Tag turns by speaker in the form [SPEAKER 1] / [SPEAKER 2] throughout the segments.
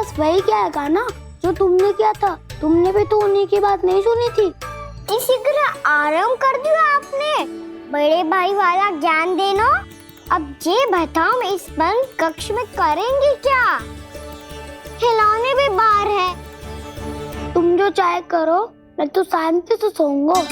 [SPEAKER 1] बस वही किया ना जो तुमने किया था। तुमने भी तो उन्हीं की बात नहीं सुनी थी।
[SPEAKER 2] इसी तरह आराम कर दिया आपने। बड़े भाई वाला ज्ञान देना। अब ये बताओ इस बंद कक्ष में करेंगे क्या? खिलौने भी बाहर है।
[SPEAKER 1] तुम जो चाहे करो, मैं तो शांति से सोऊंगा।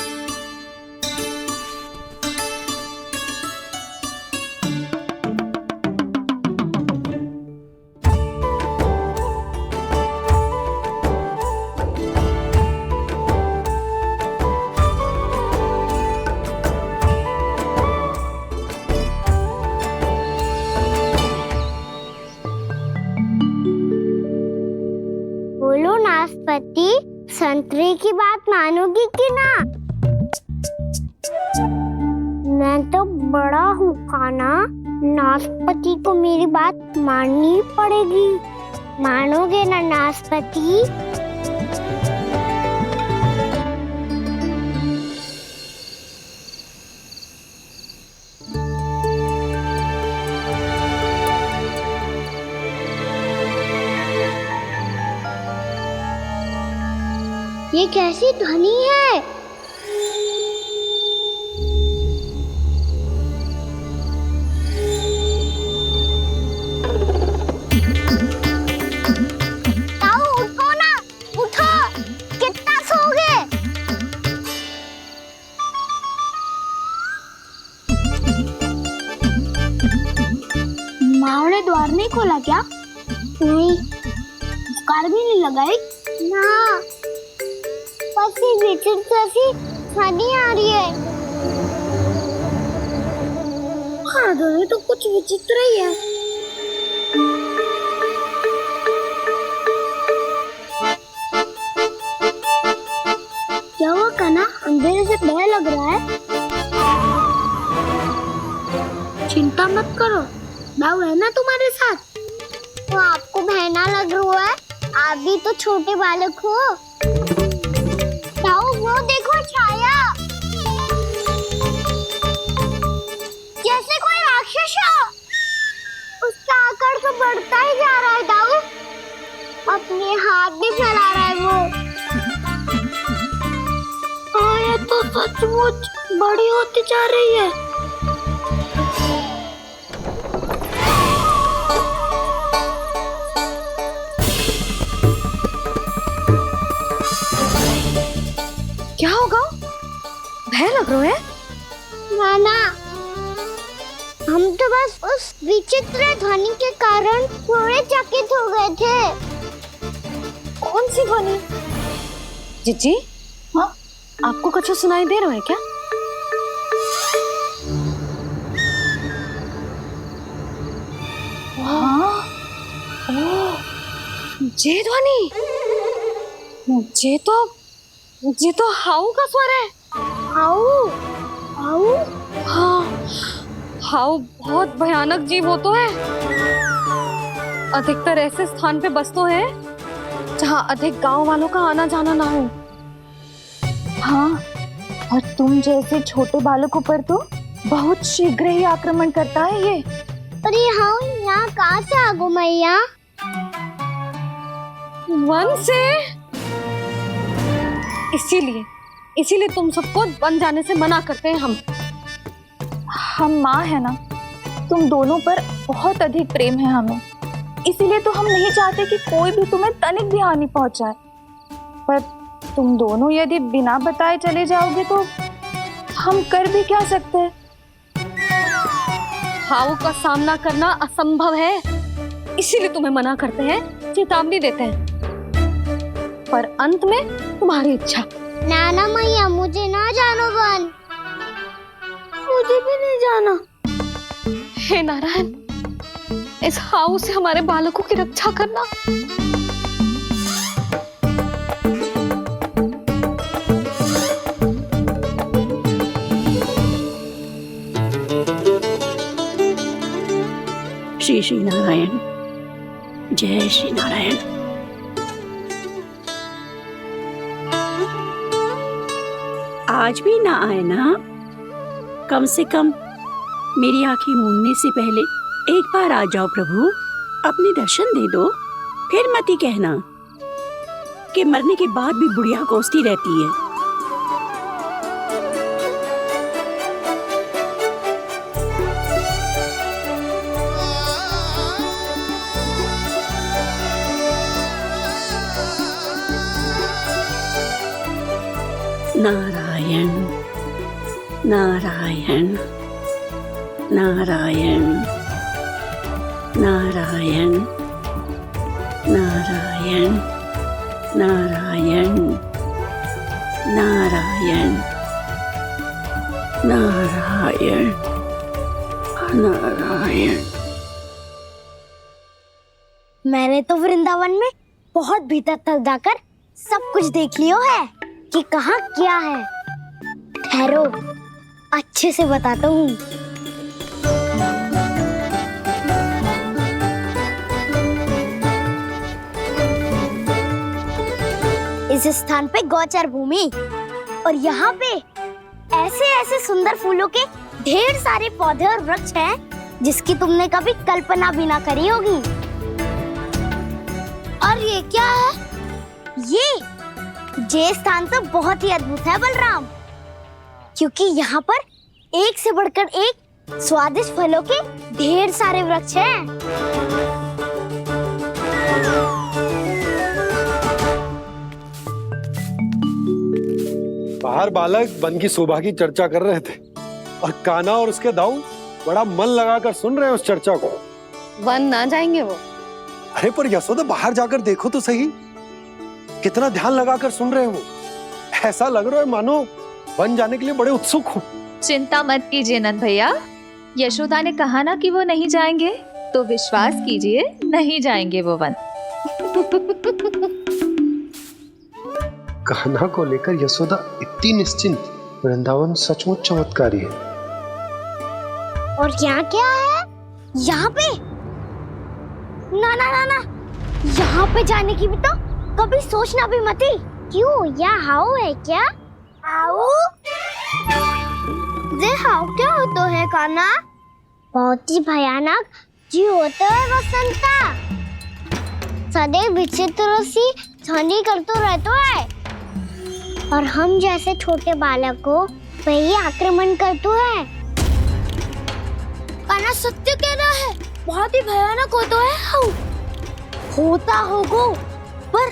[SPEAKER 2] बोलो नाशपाती, संतरे की बात मानोगी कि ना? मैं तो बड़ा हूँ काना, नाशपाती को मेरी बात माननी पड़ेगी। मानोगे ना नाशपाती? ये कैसी ध्वनि है? ताऊ उठो ना, उठो। कितना सोओगे?
[SPEAKER 1] माँ ने द्वार नहीं खोला क्या?
[SPEAKER 2] नहीं।
[SPEAKER 1] कार भी नहीं लगाई?
[SPEAKER 2] ना, बस ये विचित्र सी ध्वनि आ रही है।
[SPEAKER 1] हाँ, ध्वनि तो कुछ विचित्र ही है। क्या हुआ कान्हा? अंधेरे से भय लग रहा है। चिंता मत करो, दाऊ है ना तुम्हारे साथ।
[SPEAKER 2] तो आपको बहना लग रहा है? आप भी तो छोटे बालक हो। ताऊ वो देखो छाया, जैसे कोई राक्षस हो। उसका आकार तो बढ़ता ही जा रहा है ताऊ। अपने हाथ भी फैला रहा है वो।
[SPEAKER 1] हाँ, ये तो सचमुच बड़ी होती जा रही है।
[SPEAKER 3] क्या होगा? भय लग रहा है?
[SPEAKER 2] नाना, हम तो बस उस विचित्र ध्वनि के कारण थोड़े चकित हो गए थे।
[SPEAKER 3] कौन सी ध्वनि? जीजी, हाँ, आपको कुछ सुनाई दे रहा है क्या? हाँ, ओह, ये ध्वनि, ये तो हाउ का स्वर है।
[SPEAKER 2] हाउ? हाउ?
[SPEAKER 3] हाँ, हाउ बहुत भयानक जीव हो तो है। अधिकतर ऐसे स्थान पे बसते हैं जहाँ अधिक गांव वालों का आना जाना ना हो।
[SPEAKER 4] हाँ, और तुम जैसे छोटे बालकों पर तो बहुत शीघ्र ही आक्रमण करता है ये।
[SPEAKER 2] अरे हाउ यहाँ कहाँ से आ गो मैया?
[SPEAKER 3] वन से। इसीलिए तुम सबको वन जाने से मना करते हैं
[SPEAKER 4] हम माँ है ना, तुम दोनों पर बहुत अधिक प्रेम है हमें, इसीलिए तो हम नहीं चाहते कि कोई भी तुम्हें तनिक भी हानि पहुंचाए। पर तुम दोनों यदि बिना बताए चले जाओगे तो हम कर भी क्या सकते हैं?
[SPEAKER 3] हाउ का सामना करना असंभव है, इसीलिए तुम्हें मना करते हैं, चेतावनी देते हैं। पर अंत में तुम्हारी इच्छा।
[SPEAKER 2] नाना मैया मुझे ना जानो वन।
[SPEAKER 1] मुझे भी नहीं जाना।
[SPEAKER 3] हे नारायण, इस हाउ से हमारे बालकों की रक्षा करना।
[SPEAKER 5] श्री श्री नारायण, जय श्री नारायण। आज भी ना आए ना? कम से कम मेरी आंखें मूंदने से पहले एक बार आ जाओ प्रभु, अपने दर्शन दे दो। फिर मत ही कहना कि मरने के बाद भी बुढ़िया कोसती रहती है। नारायण नारायण नारायण नारायण नारायण नारायण नारायण नारायण नारायण।
[SPEAKER 2] मैंने तो वृंदावन में बहुत भीतर तक जाकर सब कुछ देख लियो है कि कहाँ क्या है। ठहरो, अच्छे से बताता हूँ। इस स्थान पे गौचर भूमि और यहाँ पे ऐसे ऐसे सुंदर फूलों के ढेर सारे पौधे और वृक्ष हैं जिसकी तुमने कभी कल्पना भी ना करी होगी। और ये क्या है? ये स्थान तो बहुत ही अद्भुत है बलराम, क्योंकि यहाँ पर एक से बढ़कर एक स्वादिष्ट फलों के ढेर सारे वृक्ष हैं।
[SPEAKER 6] बाहर बालक वन की शोभा की चर्चा कर रहे थे और कान्हा और उसके दाऊ बड़ा मन लगाकर सुन रहे हैं उस चर्चा को।
[SPEAKER 3] वन ना जाएंगे वो?
[SPEAKER 6] अरे पर यशोदा बाहर जाकर देखो तो सही, कितना ध्यान लगाकर सुन रहे हैं वो। ऐसा लग रहा है मानो वन जाने के लिए बड़े उत्सुक हो।
[SPEAKER 4] चिंता मत कीजिए नंद भैया, यशोदा ने कहा ना कि वो नहीं जाएंगे, तो विश्वास कीजिए नहीं जाएंगे वो वन।
[SPEAKER 7] कान्हा को लेकर यशोदा इतनी निश्चिंत, वृंदावन सचमुच चमत्कारी है।
[SPEAKER 2] और यहाँ क्या है? यहाँ पे ना ना ना ना, यहाँ पे जाने की भी तो कभी सोचना भी मत ही। क्यों, यहाँ हाउ है क्या? हाउ? ये हाउ क्या होता है कान्हा? बहुत ही भयानक जी होता है वसंता। सदैव विचित्र सी ध्वनि करते रहता है और हम जैसे छोटे बालक को वही आक्रमण करते हैं। कान्हा सत्य कह रहा है, बहुत ही भयानक होता है हाउ। होता होगा, पर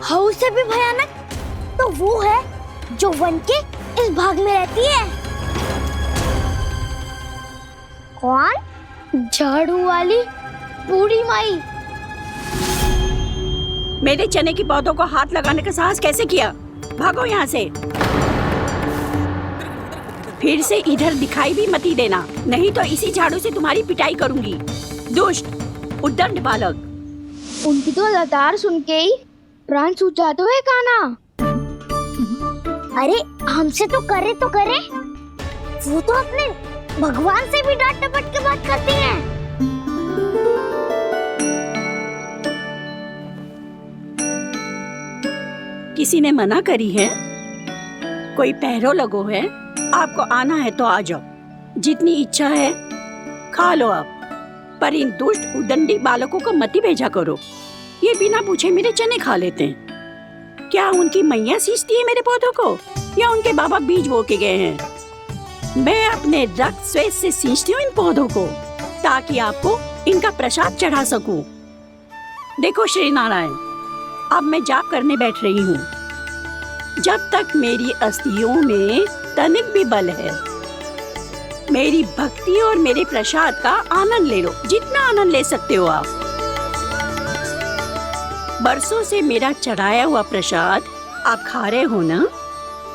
[SPEAKER 2] हाउ से भी भयानक तो वो है जो वन के इस भाग में रहती है। कौन? झाड़ू वाली बूढ़ी माई।
[SPEAKER 5] मेरे चने की पौधों को हाथ लगाने का साहस कैसे किया? भागो यहाँ से। फिर से इधर दिखाई भी मत ही देना, नहीं तो इसी झाड़ू से तुम्हारी पिटाई करूंगी। दुष्ट उद्दंड बालक।
[SPEAKER 2] उनकी तो लतार सुन के ही प्राण सूझ जाते हैं कान्हा। अरे हमसे तो करे, वो तो अपने भगवान से भी डांट डपट के बात करती हैं।
[SPEAKER 5] किसी ने मना करी है? कोई पहरो लगो है? आपको आना है तो आ जाओ, जितनी इच्छा है खा लो आप, पर इन दुष्ट उदंडी बालकों को मत ही भेजा करो। ये बिना पूछे मेरे चने खा लेते हैं। क्या उनकी मैया सींचती है मेरे पौधों को, या उनके बाबा बीज बो के गए हैं? मैं अपने रक्त स्वेद से सींचती हूँ इन पौधों को, ताकि आपको इनका प्रसाद चढ़ा सकूं। देखो श्री नारायण, अब मैं जाप करने बैठ रही हूँ। जब तक मेरी अस्थियों में तनिक भी बल है, मेरी भक्ति और मेरे प्रसाद का आनंद ले लो, जितना आनंद ले सकते हो आप। बरसों से मेरा चढ़ाया हुआ प्रसाद आप खा रहे हो ना,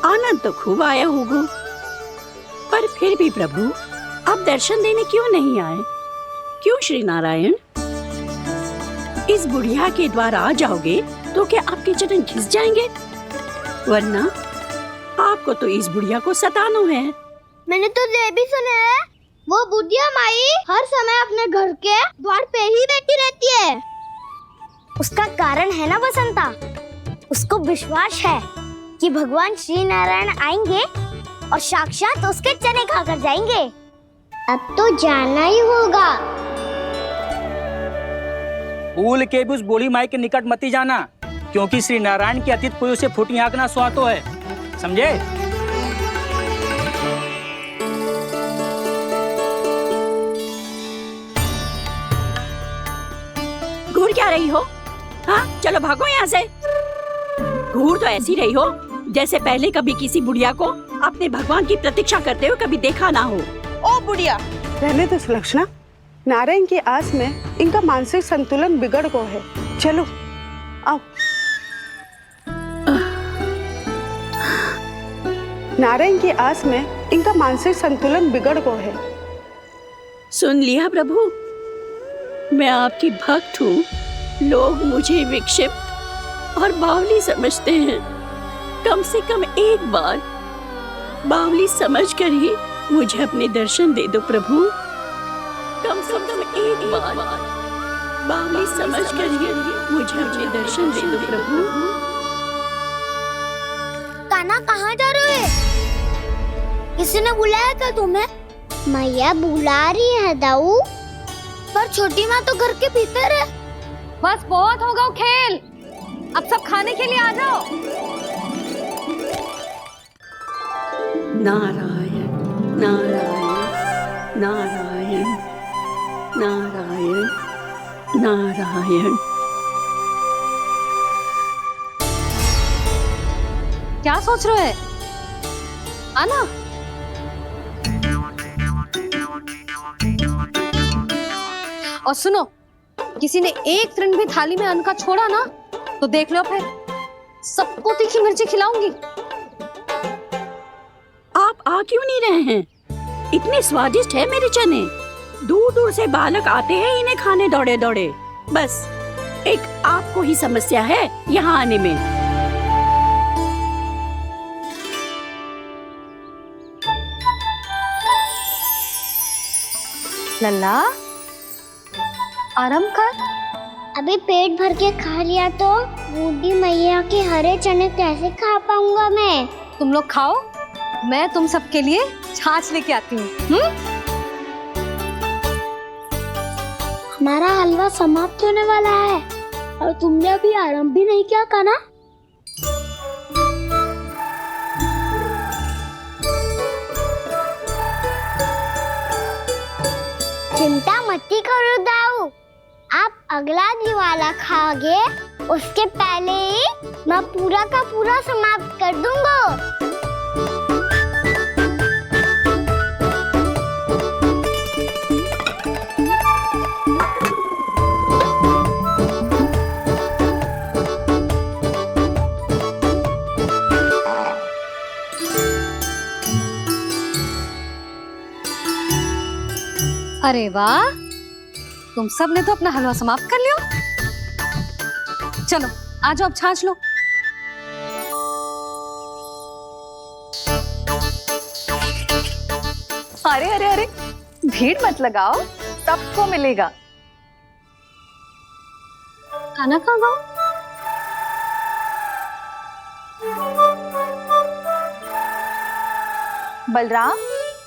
[SPEAKER 5] आनंद तो खूब आया होगा, पर फिर भी प्रभु आप दर्शन देने क्यों नहीं आए? क्यों श्री नारायण? इस बुढ़िया के द्वार आ जाओगे तो क्या आपके चरण घिस जाएंगे? वरना आपको तो इस बुढ़िया को सताना है।
[SPEAKER 2] मैंने तो ये भी सुना है, वो बुढ़िया माई हर समय अपने घर के द्वार पे ही बैठी रहती है। उसका कारण है ना बसंता, उसको विश्वास है कि भगवान श्री नारायण आएंगे और साक्षात उसके चने खाकर जाएंगे। अब तो जाना ही होगा।
[SPEAKER 8] भूल के भी उस बूढ़ी माई के निकट मती जाना, क्योंकि श्री नारायण की अतीत कोई उसे फूटी आंख ना सुहातो है, समझे?
[SPEAKER 5] घूर क्या रही हो? हाँ, चलो भागो यहाँ से। घूर तो ऐसी रही हो जैसे पहले कभी किसी बुढ़िया को अपने भगवान की प्रतीक्षा करते हुए कभी देखा ना हो।
[SPEAKER 9] ओ बुढ़िया, रहने दो सुलक्षणा। नारायण की आस में इनका मानसिक संतुलन बिगड़ गया है। चलो आओ। नारायण की आस में इनका मानसिक संतुलन बिगड़ गया है।
[SPEAKER 5] सुन लिया प्रभु, मैं आपकी भक्त हूँ। लोग मुझे विक्षिप्त और बावली समझते हैं। कम से कम एक बार बावली समझकर ही मुझे अपने दर्शन दे दो प्रभु। कम से कम एक बार बावली समझकर ही मुझे अपने दर्शन दे दो प्रभु।
[SPEAKER 2] कान्हा कहाँ जा रहे हो? किसी ने बुलाया क्या तुम्हें? मैया बुला रही है दाऊ। पर छोटी माँ तो घर के भीतर है।
[SPEAKER 3] बस बहुत होगा वो खेल, अब सब खाने के लिए आ जाओ।
[SPEAKER 5] नारायण नारायण नारायण नारायण नारायण।
[SPEAKER 3] क्या सोच रहे हैं? आना। और सुनो, किसी ने एक तृण भी थाली में अन्न का छोड़ा ना तो देख लो, फिर सबको तीखी मिर्ची खिलाऊंगी।
[SPEAKER 5] आप आ क्यों नहीं रहे हैं? इतने स्वादिष्ट है मेरे चने। दूर दूर से बालक आते हैं इन्हें खाने दौड़े दौड़े। बस एक आपको ही समस्या है यहाँ आने में।
[SPEAKER 3] लल्ला, आराम कर।
[SPEAKER 2] अभी पेट भर के खा लिया तो बूढ़ी मैया के हरे चने कैसे खा पाऊंगा मैं?
[SPEAKER 3] तुम लोग खाओ, मैं तुम सबके लिए छाछ लेके आती हूँ।
[SPEAKER 1] हमारा हलवा समाप्त होने वाला है और तुमने अभी आराम भी नहीं किया कान्हा।
[SPEAKER 2] चिंता मत करो दाऊ, आप अगला दिवाला खाओगे उसके पहले ही मैं पूरा का पूरा समाप्त कर दूंगा।
[SPEAKER 3] अरे वाह, तुम सब ने तो अपना हलवा समाप्त कर लिया। चलो आ जाओ, अब छाछ लो।
[SPEAKER 4] अरे अरे अरे, भीड़ मत लगाओ, सबको मिलेगा।
[SPEAKER 3] खाना खा गो।
[SPEAKER 4] बलराम,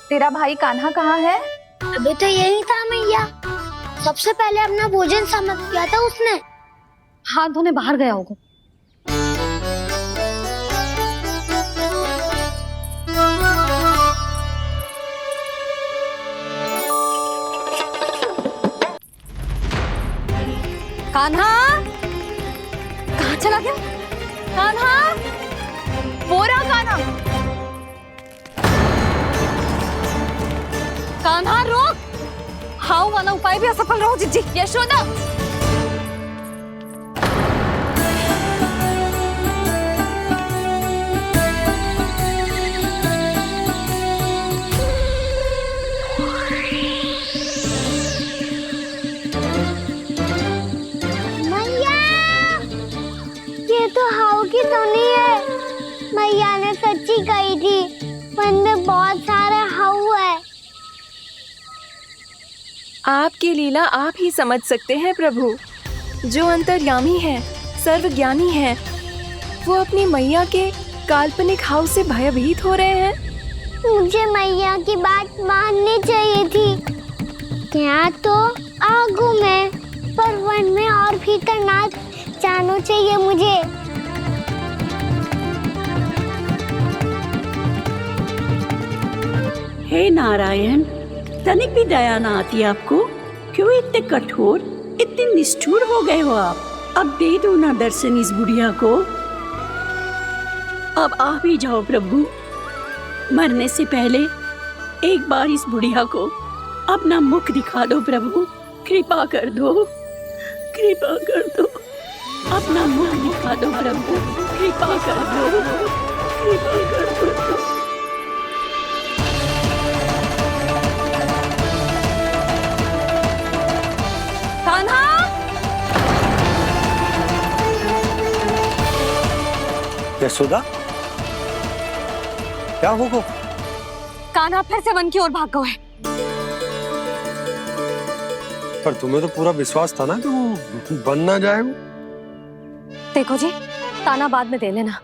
[SPEAKER 4] तेरा भाई कान्हा कहाँ है?
[SPEAKER 2] अभी तो यही था मैया, सबसे पहले अपना भोजन समाप्त किया था उसने।
[SPEAKER 3] हाथ धोने बाहर गया होगा। कान्हा कहाँ चला गया?
[SPEAKER 4] कान्हा, वो रहा कान्हा।
[SPEAKER 3] कान्हा रोक, हाउ वाला उपाय भी असफल रहो जिज्जी।
[SPEAKER 4] यशोदा,
[SPEAKER 2] मैया, ये तो हाउ की धुनी है। मैया ने सच्ची कही थी, वन में बहुत सारे हाउ है।
[SPEAKER 10] आपकी लीला आप ही समझ सकते हैं प्रभु। जो अंतर्यामी है, सर्वज्ञानी है, वो अपनी मैया के काल्पनिक हाव से भयभीत हो रहे हैं।
[SPEAKER 2] मुझे मैया की बात माननी चाहिए थी। क्या तो आगू में पर वन में और भीतर ना जाना चाहिए मुझे।
[SPEAKER 5] हे नारायण, तनिक भी दया ना आती आपको? क्यों इतने कठोर, इतने निष्ठुर हो गए हो आप? अब दे दो ना दर्शन इस बुढ़िया को। अब आ भी जाओ प्रभु। मरने से पहले एक बार इस बुढ़िया को अपना मुख दिखा दो प्रभु। कृपा कर दो, कृपा कर दो। अपना मुख दिखा दो प्रभु, कृपा कर दो, कृपा कर दो।
[SPEAKER 3] कान्हा!
[SPEAKER 6] यशोदा, क्या होगा?
[SPEAKER 3] कान्हा फिर से वन की ओर भाग गया है।
[SPEAKER 6] पर तुम्हें तो पूरा विश्वास था ना कि वो बन ना जाए। वो
[SPEAKER 3] देखो जी, ताना बाद में दे लेना,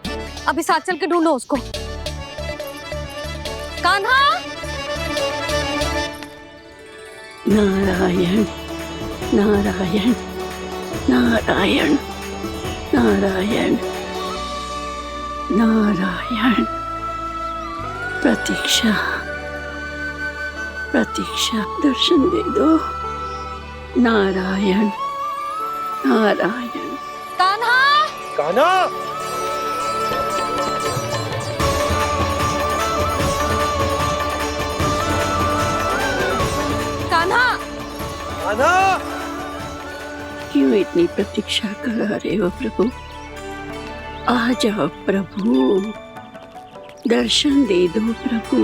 [SPEAKER 3] अभी साथ चल के ढूंढो उसको। कान्हा!
[SPEAKER 5] नारायण नारायण नारायण नारायण नारायण। प्रतीक्षा प्रतीक्षा, दर्शन दे दो। नारायण नारायण।
[SPEAKER 3] कान्हा!
[SPEAKER 6] कान्हा!
[SPEAKER 3] कान्हा!
[SPEAKER 6] कान्हा!
[SPEAKER 5] क्यों इतनी प्रतीक्षा करा रहे हो प्रभु? आ जाओ प्रभु, दर्शन दे दो प्रभु।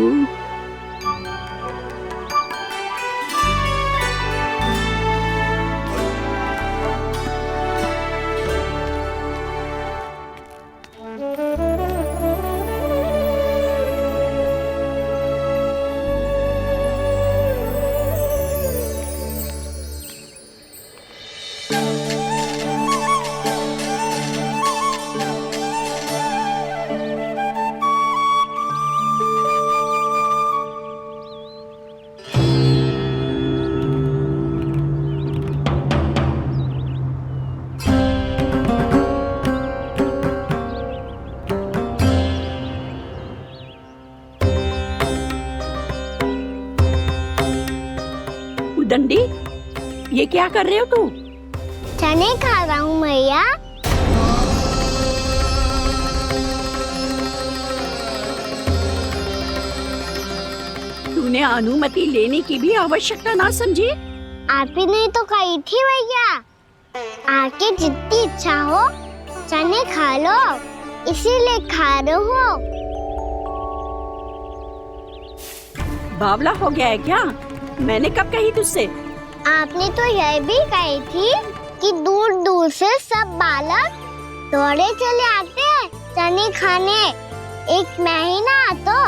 [SPEAKER 5] दंडी, ये क्या कर रहे हो तू?
[SPEAKER 2] चने खा रहा हूँ मैया।
[SPEAKER 5] तूने अनुमति लेने की भी आवश्यकता ना समझी?
[SPEAKER 2] आप ही नहीं तो कही थी भैया, आके जितनी इच्छा हो चने खा लो, इसीलिए खा रहे हो।
[SPEAKER 5] बावला हो गया है क्या? मैंने कब कही तुझसे?
[SPEAKER 2] आपने तो यह भी कही थी कि दूर दूर से सब बालक दौड़े चले आते हैं चने खाने, एक महीना तो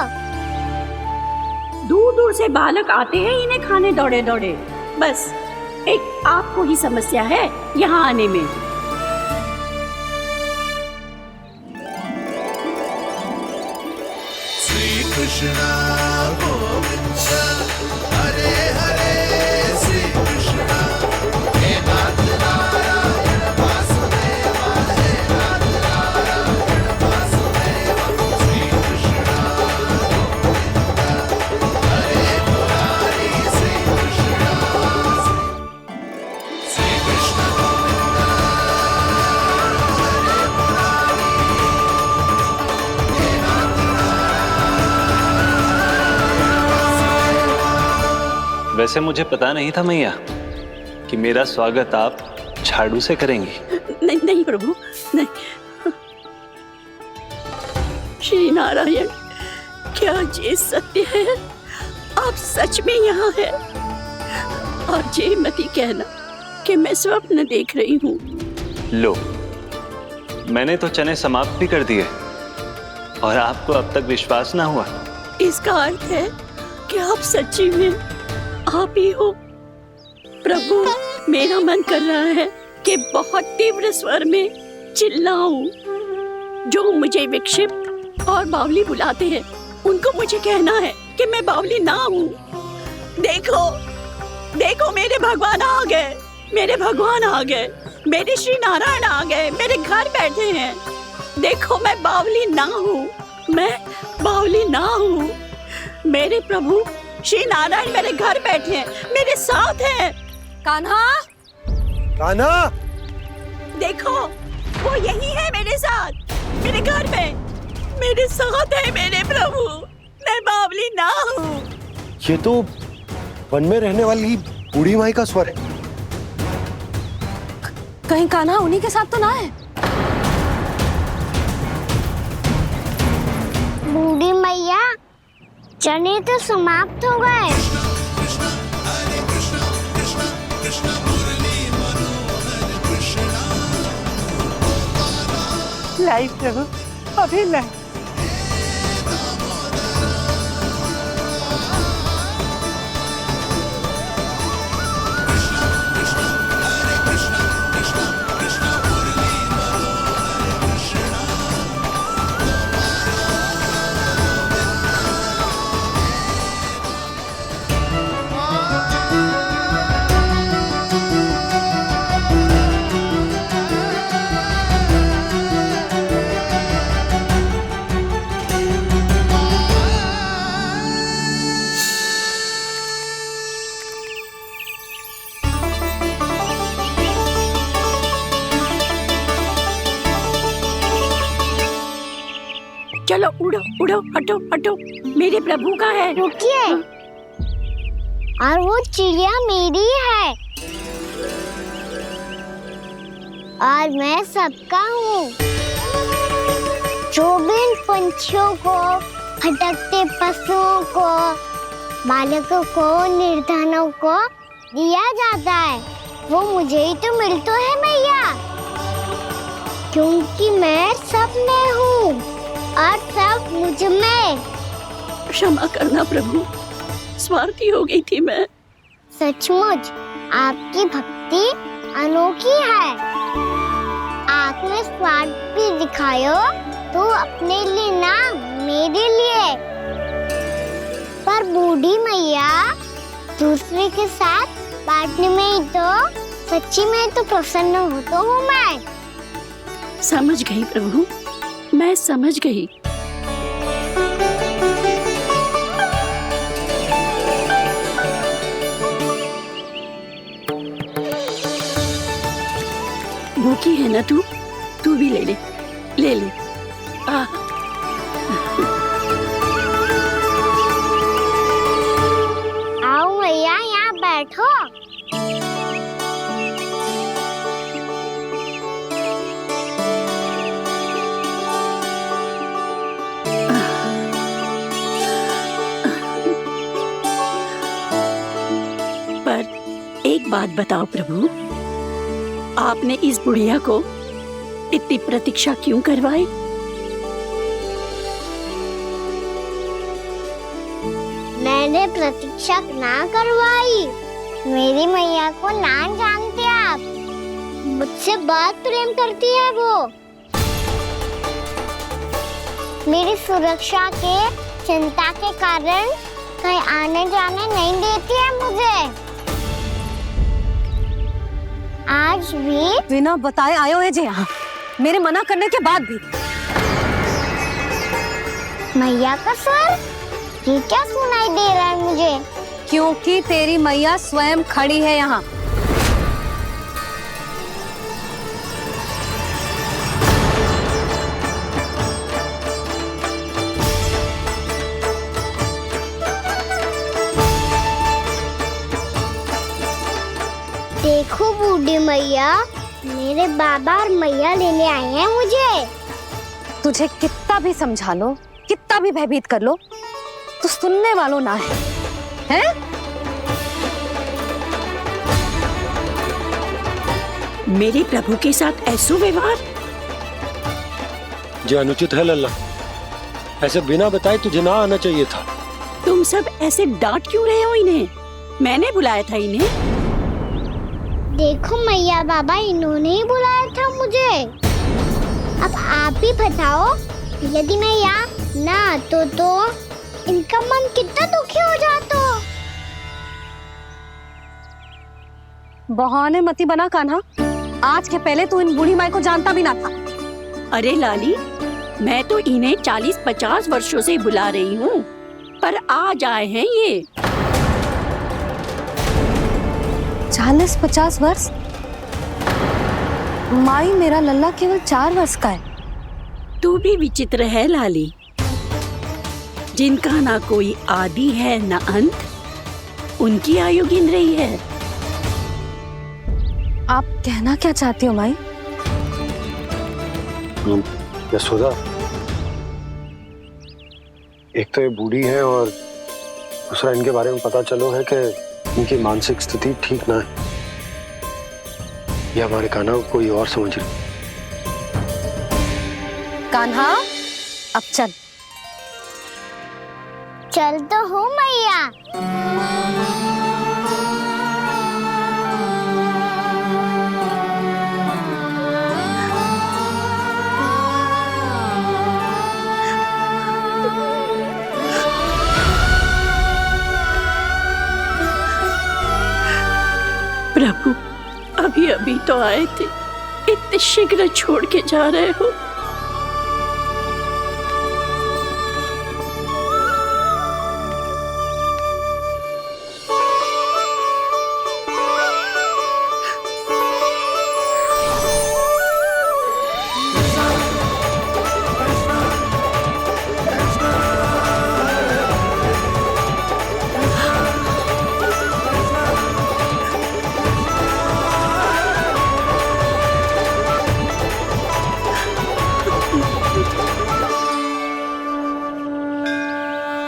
[SPEAKER 5] दूर दूर से बालक आते हैं इन्हें खाने दौड़े दौड़े। बस एक आपको ही समस्या है यहाँ आने में।
[SPEAKER 11] श्री कृष्ण गोविंद हरे हरे, श्री कृष्ण हे नाथ नारायण वासुदेव, हे नाथ नारायण वासुदेव, श्री कृष्ण गोविंद हरे मुरारी, श्री कृष्ण गोविंद हरे मुरारी, हे नाथ
[SPEAKER 12] वैसे मुझे पता नहीं था मैया कि मेरा स्वागत आप झाड़ू से करेंगी।
[SPEAKER 5] नहीं नहीं प्रभु, नहीं। श्री नारायण, क्या ये सत्य है? आप सच में यहाँ हैं? और ये मत ही कहना कि मैं स्वप्न देख रही हूँ।
[SPEAKER 12] लो, मैंने तो चने समाप्त भी कर दिए और आपको अब तक विश्वास ना हुआ।
[SPEAKER 5] इसका अर्थ है कि आप सच्ची में आप ही हो। प्रभु, मेरा मन कर रहा है कि बहुत तीव्र स्वर में चिल्लाऊं। जो मुझे विक्षिप्त और बावली बुलाते हैं उनको मुझे कहना है कि मैं बावली ना हूँ। देखो देखो, मेरे भगवान आ गए। मेरे भगवान आ गए, मेरे श्री नारायण आ गए, मेरे घर बैठे हैं। देखो मैं बावली ना हूँ, मैं बावली ना हूँ। मेरे प्रभु श्री नारायण मेरे घर बैठे हैं, मेरे साथ हैं।
[SPEAKER 3] कान्हा,
[SPEAKER 6] कान्हा,
[SPEAKER 5] देखो वो यही है मेरे साथ, मेरे घर में मेरे साथ है मेरे प्रभु। मैं बावली ना हूँ।
[SPEAKER 6] ये तो वन में रहने वाली बूढ़ी माई का स्वर है।
[SPEAKER 3] कहीं कान्हा उन्हीं के साथ तो ना है?
[SPEAKER 2] बूढ़ी मैया, चने तो समाप्त हो गए।
[SPEAKER 9] लाई प्रभु, अभी लाई।
[SPEAKER 5] चलो उड़ो उड़ो, हटो हटो, मेरे प्रभु का है।
[SPEAKER 2] रुकिए, और वो चिड़िया मेरी है और मैं सबका हूँ। जो भी इन पंछियों को, भटकते पशुओं को, बालकों को, निर्धनों को दिया जाता है, वो मुझे ही तो मिलता है मैया, क्योंकि मैं सब में हूँ और सब मुझ में।
[SPEAKER 5] क्षमा करना प्रभु, स्वार्थी हो गई थी मैं।
[SPEAKER 2] सचमुच आपकी भक्ति अनोखी है। आपने स्वार्थ भी दिखायो तो अपने लिए ना, मेरे लिए। पर बूढ़ी मैया, दूसरे के साथ बांटने में ही तो सच्ची में तो प्रसन्न होता हूँ मैं।
[SPEAKER 5] समझ गई प्रभु, मैं समझ गई। भूखी है ना तू? तू भी ले ले, ले ले।
[SPEAKER 2] आओ मैया, यहाँ बैठो।
[SPEAKER 5] एक बात बताओ प्रभु, आपने इस बुढ़िया को इतनी प्रतीक्षा क्यों करवाई?
[SPEAKER 2] मैंने प्रतीक्षा ना करवाई। मेरी मैया को ना जानते आप, मुझसे बहुत प्रेम करती है वो। मेरी सुरक्षा के चिंता के कारण कहीं आने जाने नहीं देती है मुझे। आज भी
[SPEAKER 3] बिना बताए आयो है जी यहाँ, मेरे मना करने के बाद भी।
[SPEAKER 2] मैया का स्वर, ये क्या सुनाई दे रहा है मुझे?
[SPEAKER 3] क्योंकि तेरी मैया स्वयं खड़ी है यहाँ।
[SPEAKER 2] देखो बूढ़ी मैया, मेरे बाबा और मैया लेने आए हैं मुझे।
[SPEAKER 3] तुझे कितना भी समझा लो, कितना भी भयभीत कर लो, तो सुनने वालों ना है, हैं?
[SPEAKER 5] मेरे प्रभु के साथ ऐसा व्यवहार
[SPEAKER 6] जो अनुचित है लल्ला। ऐसे बिना बताए तुझे ना आना चाहिए था।
[SPEAKER 5] तुम सब ऐसे डांट क्यों रहे हो इन्हें? मैंने बुलाया था इन्हें।
[SPEAKER 2] देखो मैया बाबा, इन्होंने ही बुलाया था मुझे। अब आप ही बताओ, यदि मैं यहाँ ना आतो तो इनका मन कितना दुखी हो जाता।
[SPEAKER 3] बहाने मती बना कान्हा। आज के पहले तू इन बूढ़ी माई को जानता भी ना था।
[SPEAKER 5] अरे लाली, मैं तो इन्हें 40-50 वर्षों से बुला रही हूँ, पर आज आए हैं ये।
[SPEAKER 3] 40-50 वर्ष? माई, मेरा लल्ला केवल 4 वर्ष का है।
[SPEAKER 5] तू भी विचित्र है लाली, जिनका ना कोई आदि है ना अंत, उनकी आयु गिन रही है।
[SPEAKER 3] आप कहना क्या चाहती हो माई?
[SPEAKER 7] यशोदा, एक तो ये बूढ़ी है और दूसरा इनके बारे में पता चलो है कि इनकी मानसिक स्थिति ठीक ना है। ये हमारे कान्हा को कोई और समझ रही।
[SPEAKER 3] कान्हा, अब चल।
[SPEAKER 2] चल तो हो मैया।
[SPEAKER 5] प्रभु, अभी अभी तो आए थे, इतने शीघ्र छोड़ के जा रहे हो।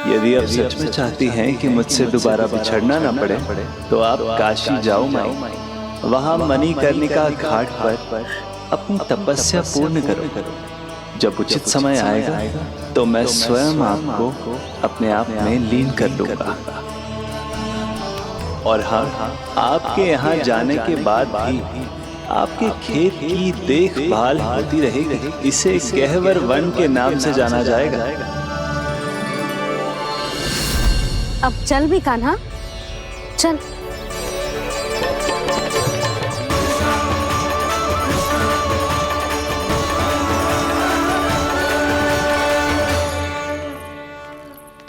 [SPEAKER 12] यदि आप सच में चाहती हैं कि मुझसे दोबारा बिछड़ना न पड़े तो आप काशी जाओ माई। वहां मणिकर्णिका घाट पर अपनी तपस्या पूर्ण करो। जब उचित समय आएगा तो मैं स्वयं आपको अपने आप में लीन कर लूंगा। और हाँ, आपके यहाँ जाने के बाद भी आपके खेत की देखभाल होती रहेगी। इसे गहवर वन के नाम से जाना जाएगा।
[SPEAKER 3] अब चल भी कान्हा, चल।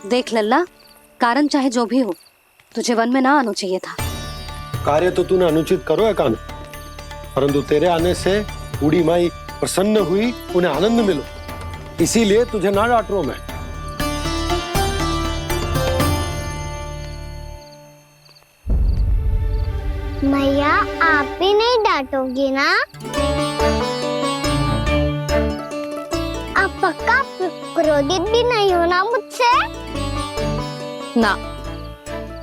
[SPEAKER 3] देख लल्ला, कारण चाहे जो भी हो, तुझे वन में ना आना चाहिए था।
[SPEAKER 6] कार्य तो तूने अनुचित करो है कान्हा, परंतु तेरे आने से बूढ़ी माई प्रसन्न हुई, उन्हें आनंद मिलो, इसीलिए तुझे ना डांट रहा हूं मैं।
[SPEAKER 2] मैया, आप भी नहीं डांटोगी ना? आप पक्का क्रोधित भी नहीं हो ना मुझसे?
[SPEAKER 3] ना।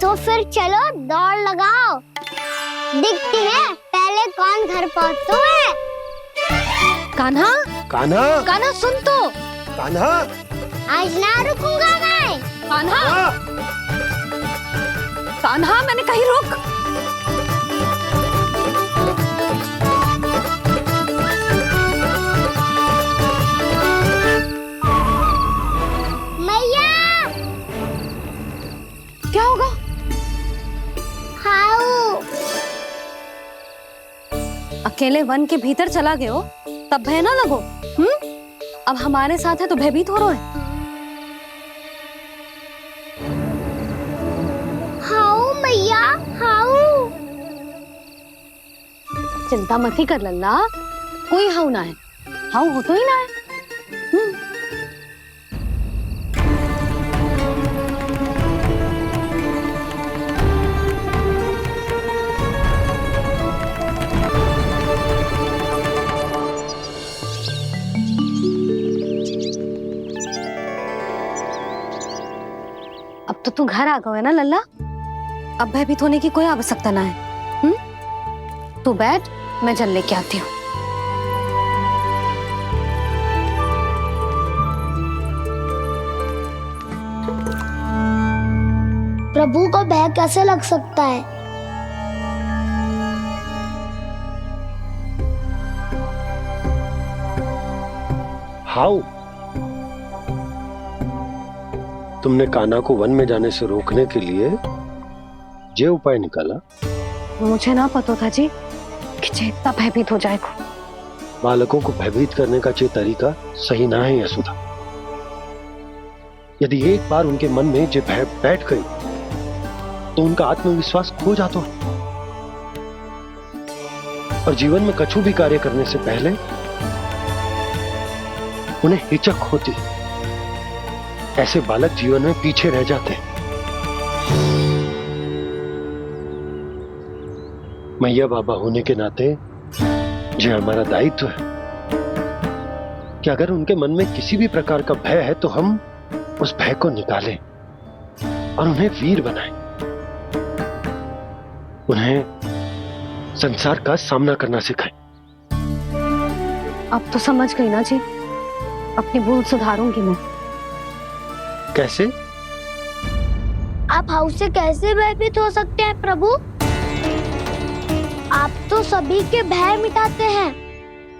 [SPEAKER 2] तो फिर चलो दौड़ लगाओ, दिखती है पहले कौन घर पहुंचता है।
[SPEAKER 3] कान्हा,
[SPEAKER 6] कान्हा,
[SPEAKER 3] कान्हा सुन तो।
[SPEAKER 6] कान्हा,
[SPEAKER 2] आज ना रुकूंगा मैं।
[SPEAKER 3] कान्हा, कान्हा, मैंने कहीं रुक। क्या होगा?
[SPEAKER 2] हाउ?
[SPEAKER 3] अकेले वन के भीतर चला गए हो तब भय ना लगो। अब हमारे साथ है तो भयभीत हो रहे हैं।
[SPEAKER 2] हाउ मैया, हाउ?
[SPEAKER 3] चिंता मत ही कर लल्ला, कोई हाउ ना है। हाउ हो तो ही ना है। अब तो तू घर आ गया है ना लल्ला, अब भयभीत होने की कोई आवश्यकता ना है। तू बैठ, मैं जल लेके आती हूँ।
[SPEAKER 1] प्रभु को भय कैसे लग सकता है?
[SPEAKER 7] हाउ? तुमने कान्हा को वन में जाने से रोकने के लिए ये उपाय निकाला?
[SPEAKER 3] मुझे ना पता था जी कि जे इतना भयभीत हो जाएगा।
[SPEAKER 7] बालकों को भयभीत करने का ये तरीका सही ना है यशोदा। यदि एक बार उनके मन में जो भय बैठ गई तो उनका आत्मविश्वास खो जाता है और जीवन में कछु भी कार्य करने से पहले उन्हें हिचक होती। ऐसे बालक जीवन में पीछे रह जाते हैं। मैया बाबा होने के नाते जो हमारा दायित्व है कि अगर उनके मन में किसी भी प्रकार का भय है तो हम उस भय को निकालें और उन्हें वीर बनाएं। उन्हें संसार का सामना करना सिखाएं।
[SPEAKER 3] अब तो समझ गई ना जी, अपनी भूल सुधारूंगी मैं।
[SPEAKER 7] कैसे?
[SPEAKER 1] आप हाउस से कैसे भयभीत हो सकते हैं प्रभु? आप तो सभी के भय मिटाते हैं।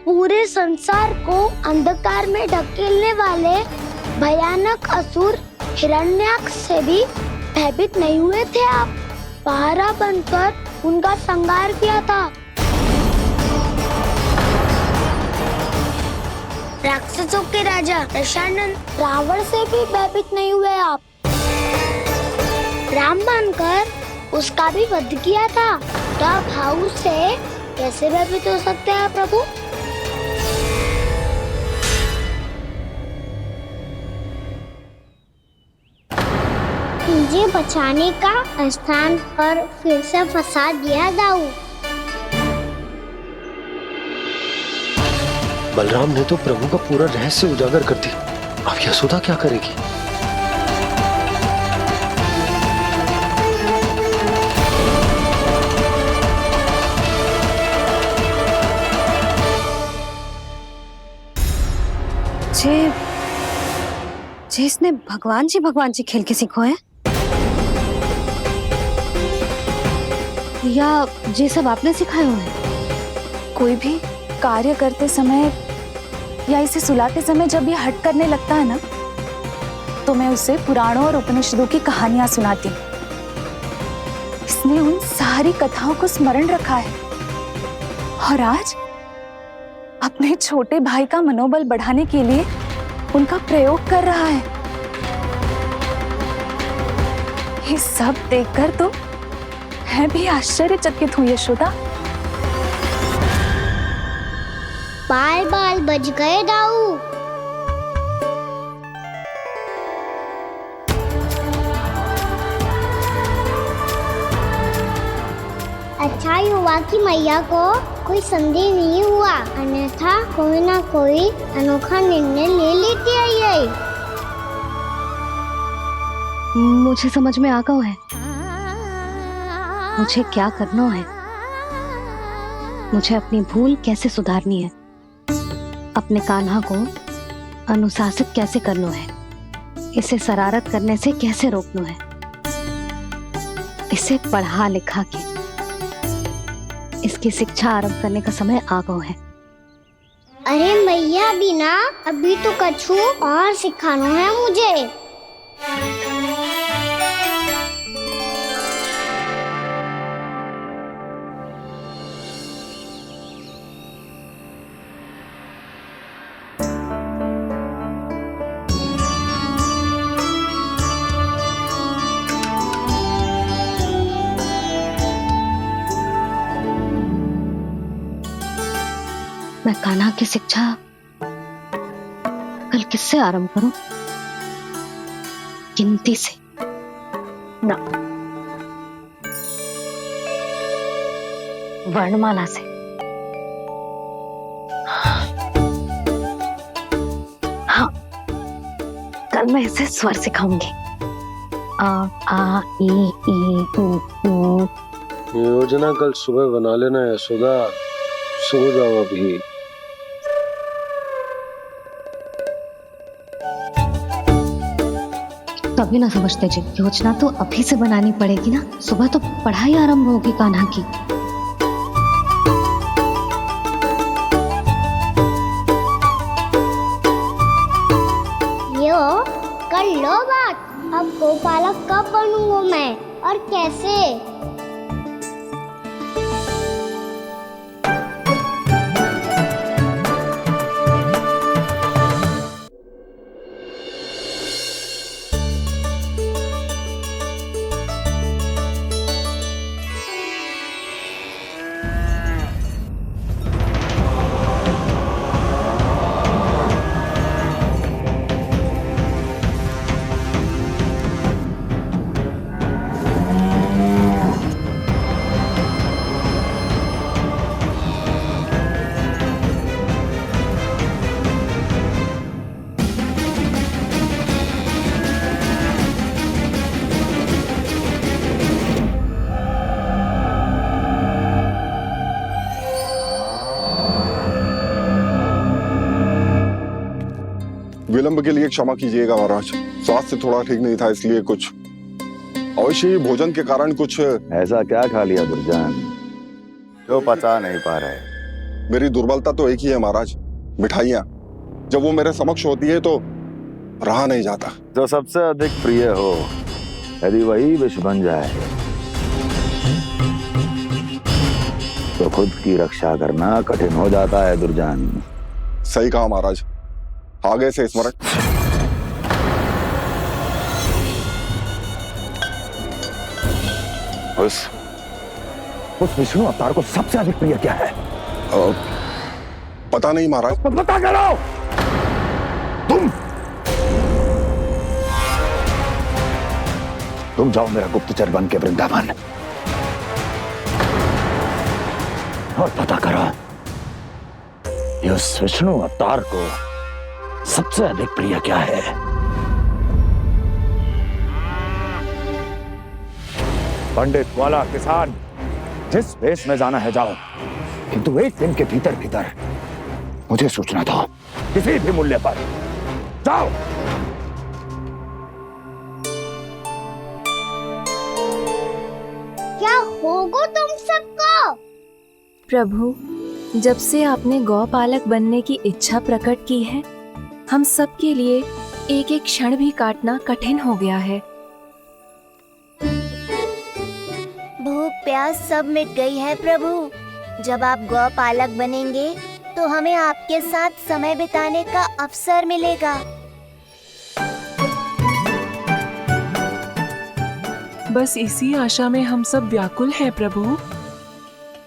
[SPEAKER 1] पूरे संसार को अंधकार में ढकेलने वाले भयानक असुर हिरण्याक्ष से भी भयभीत नहीं हुए थे आप। पहरा बनकर उनका संहार किया था। राक्षसों के राजा दशानन रावण से भी भयभीत नहीं हुए आप। राम बनकर उसका भी वध किया था। तो आप हाउस से कैसे भयभीत हो सकते हैं प्रभु?
[SPEAKER 2] मुझे बचाने का स्थान पर फिर से फंसा दिया दाऊ।
[SPEAKER 7] बलराम ने तो प्रभु का पूरा रहस्य उजागर कर दिया। अब यशोदा क्या करेगी?
[SPEAKER 3] जे इसने भगवान जी खेल के सीखो है, या जे सब आपने सिखाए हुए हैं?
[SPEAKER 4] कोई भी कार्य करते समय या इसे सुलाते समय जब ये हट करने लगता है ना, तो मैं उसे पुराणों और उपनिषदों की कहानियां सुनाती हूँ। इसने उन सारी कथाओं को स्मरण रखा है और आज अपने छोटे भाई का मनोबल बढ़ाने के लिए उनका प्रयोग कर रहा है। ये सब देखकर तो मैं भी आश्चर्यचकित हूँ यशोदा।
[SPEAKER 2] बाल बच गए दाऊ। अच्छा ही हुआ कि मैया को कोई संदेह नहीं हुआ, अन्यथा कोई ना कोई अनोखा निर्णय ले लेती है ये।
[SPEAKER 3] मुझे समझ में आ गया है मुझे क्या करना है। मुझे अपनी भूल कैसे सुधारनी है, अपने कान्हा को अनुशासित कैसे करना है, इसे शरारत करने से कैसे रोकना है, इसे पढ़ा लिखा के इसकी शिक्षा आरंभ करने का समय आ गया है।
[SPEAKER 2] अरे मैया बिना अभी तो कछु और सिखाना है मुझे।
[SPEAKER 3] मैं कान्हा की शिक्षा कल किससे आरंभ करूं? गिनती से ना, वर्णमाला से। हाँ, कल मैं इसे स्वर सिखाऊंगी। आ ई ऊ।
[SPEAKER 7] योजना कल सुबह बना लेना यशोदा, सो जाओ अभी।
[SPEAKER 3] तभी ना समझते जी, योजना तो अभी से बनानी पड़ेगी ना। सुबह तो पढ़ाई आरंभ होगी कान्हा की।
[SPEAKER 2] यो कर लो बात। अब गोपालक कब बनूंगा मैं और कैसे?
[SPEAKER 13] विलंब के लिए क्षमा कीजिएगा महाराज, स्वास्थ्य थोड़ा ठीक नहीं था, इसलिए कुछ अवश्य ही भोजन के कारण कुछ।
[SPEAKER 14] ऐसा क्या खा लिया दुर्जन जो पचा नहीं पा रहे?
[SPEAKER 13] मेरी दुर्बलता तो एक ही है महाराज, मिठाइयाँ। जब वो मेरे समक्ष होती है तो रहा नहीं जाता।
[SPEAKER 14] जो सबसे अधिक प्रिय हो, यदि वही विष बन जाए तो खुद की रक्षा करना कठिन हो जाता है दुर्जन।
[SPEAKER 13] सही कहा महाराज, आगे से स्मरण।
[SPEAKER 14] उस विष्णु अवतार को सबसे अधिक प्रिय क्या है?
[SPEAKER 13] पता नहीं महाराज।
[SPEAKER 14] पता करो। तुम जाओ मेरा गुप्तचर बन के वृंदावन और पता करो कि उस विष्णु अवतार को सबसे अधिक प्रिय क्या है। पंडित वाला किसान, जिस वेश में जाना है जाओ, किंतु एक दिन के भीतर भीतर मुझे सूचना दो, किसी भी मूल्य पर। जाओ।
[SPEAKER 2] क्या होगा तुम सबको?
[SPEAKER 10] प्रभु, जब से आपने गौपालक बनने की इच्छा प्रकट की है, हम सब के लिए एक एक क्षण भी काटना कठिन हो गया है।
[SPEAKER 2] भूख प्यास सब मिट गई है प्रभु। जब आप गौपालक बनेंगे तो हमें आपके साथ समय बिताने का अवसर मिलेगा।
[SPEAKER 10] बस इसी आशा में हम सब व्याकुल हैं प्रभु।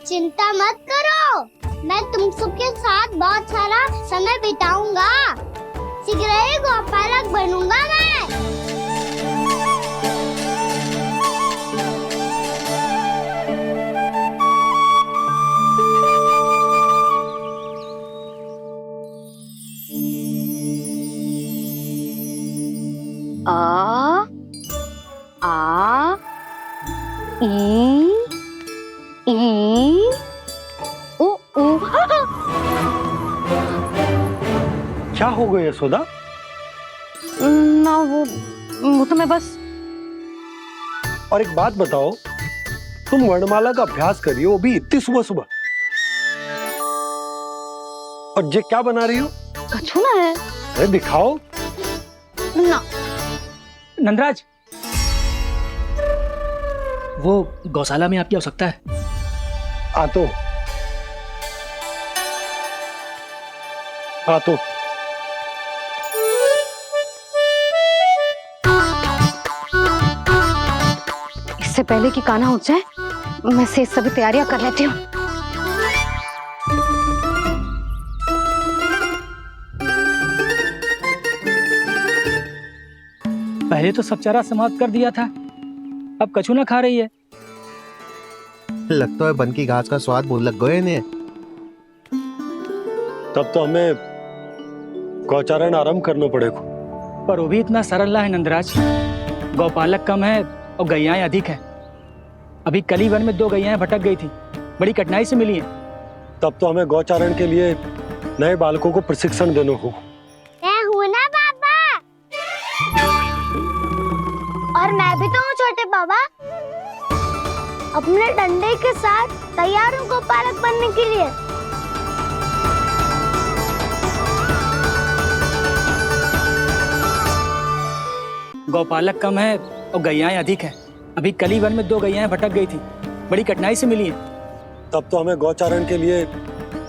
[SPEAKER 2] चिंता मत करो, मैं तुम सबके साथ बहुत सारा समय बिताऊंगा। शीघ्र ही गौपालक बनूंगा मैं।
[SPEAKER 3] आ आ ई ओ ओ।
[SPEAKER 6] क्या हो गया यशोदा?
[SPEAKER 3] ना वो तो मैं बस।
[SPEAKER 6] और एक बात बताओ, तुम वर्णमाला का अभ्यास करिए, वो भी इतनी सुबह सुबह, और ये क्या बना रही हो?
[SPEAKER 3] कछुआ है।
[SPEAKER 6] अरे दिखाओ
[SPEAKER 3] ना।
[SPEAKER 8] नंदराज, वो गौशाला में आपकी आवश्यकता है।
[SPEAKER 6] आ तो
[SPEAKER 3] इससे पहले कि कान्हा उठ जाए, मैं से सभी तैयारियां कर लेती हूँ।
[SPEAKER 8] पहले तो सब चारा समाप्त कर दिया था, अब कछू ना खा रही है।
[SPEAKER 15] लगता है बन की घास का स्वाद भूल लग गए ने।
[SPEAKER 6] तब तो हमें गौचारण आरंभ करना पड़ेगा।
[SPEAKER 8] पर वो भी इतना सरल ना है नंदराज। गौपालक कम है और गैयाएं अधिक है। अभी कली वन में 2 गैयाएं भटक गई थी, बड़ी कठिनाई से मिली हैं।
[SPEAKER 6] तब तो हमें गौचारण के लिए नए बालकों को प्रशिक्षण देना होगा।
[SPEAKER 2] मैं हूँ ना बाबा, और मैं भी तो हूँ छोटे बाबा। अपने डंडे के साथ तैयार हूँ गौपालक बनने के लिए।
[SPEAKER 8] गौपालक कम है और गैयाएं अधिक है। अभी कली वन में 2 गैयाएं भटक गई थी, बड़ी कठिनाई से मिली हैं।
[SPEAKER 6] तब तो हमें गौचारण के लिए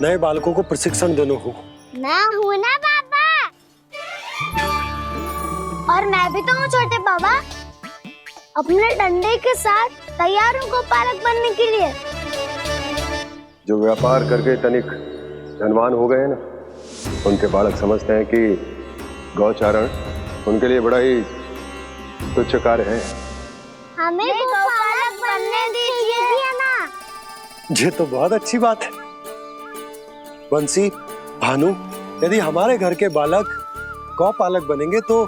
[SPEAKER 6] नए बालकों को प्रशिक्षण देना होगा।
[SPEAKER 2] मैं हूँ ना बाबा, और मैं भी तो हूँ छोटे बाबा। अपने डंडे के साथ तैयार हूँ गौपालक बनने के लिए।
[SPEAKER 7] जो व्यापार करके तनिक धनवान हो गए ना, उनके बालक समझते हैं कि गौचारण उनके लिए बड़ा ही तुच्छ कार्य है।
[SPEAKER 2] हमें गौपालक बनने दीजिए ना।
[SPEAKER 6] ये तो बहुत अच्छी बात है। बंसी, भानु, यदि हमारे घर के बालक गौपालक बनेंगे तो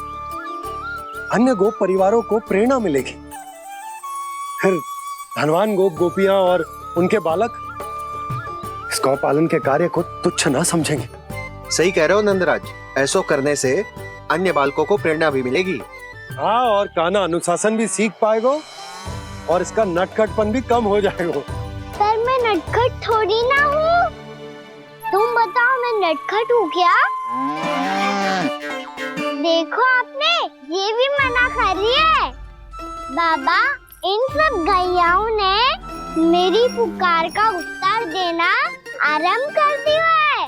[SPEAKER 6] अन्य गोप परिवारों को प्रेरणा मिलेगी। फिर धनवान गोप गोपियां और उनके बालक इस गौपालन के कार्य को तुच्छ ना समझेंगे।
[SPEAKER 15] सही कह रहे हो नंदराज, ऐसा करने से अन्य बालकों को प्रेरणा भी मिलेगी।
[SPEAKER 6] हाँ, और कान्हा अनुशासन भी सीख पाएगा और इसका नटखटपन भी कम हो जाएगा।
[SPEAKER 2] पर मैं नटखट थोड़ी ना हूँ। तुम बताओ मैं नटखट हूँ क्या? देखो आपने ये भी मना कर रही है। बाबा, इन सब गैयाओं ने मेरी पुकार का उत्तर देना आरंभ कर दिया है।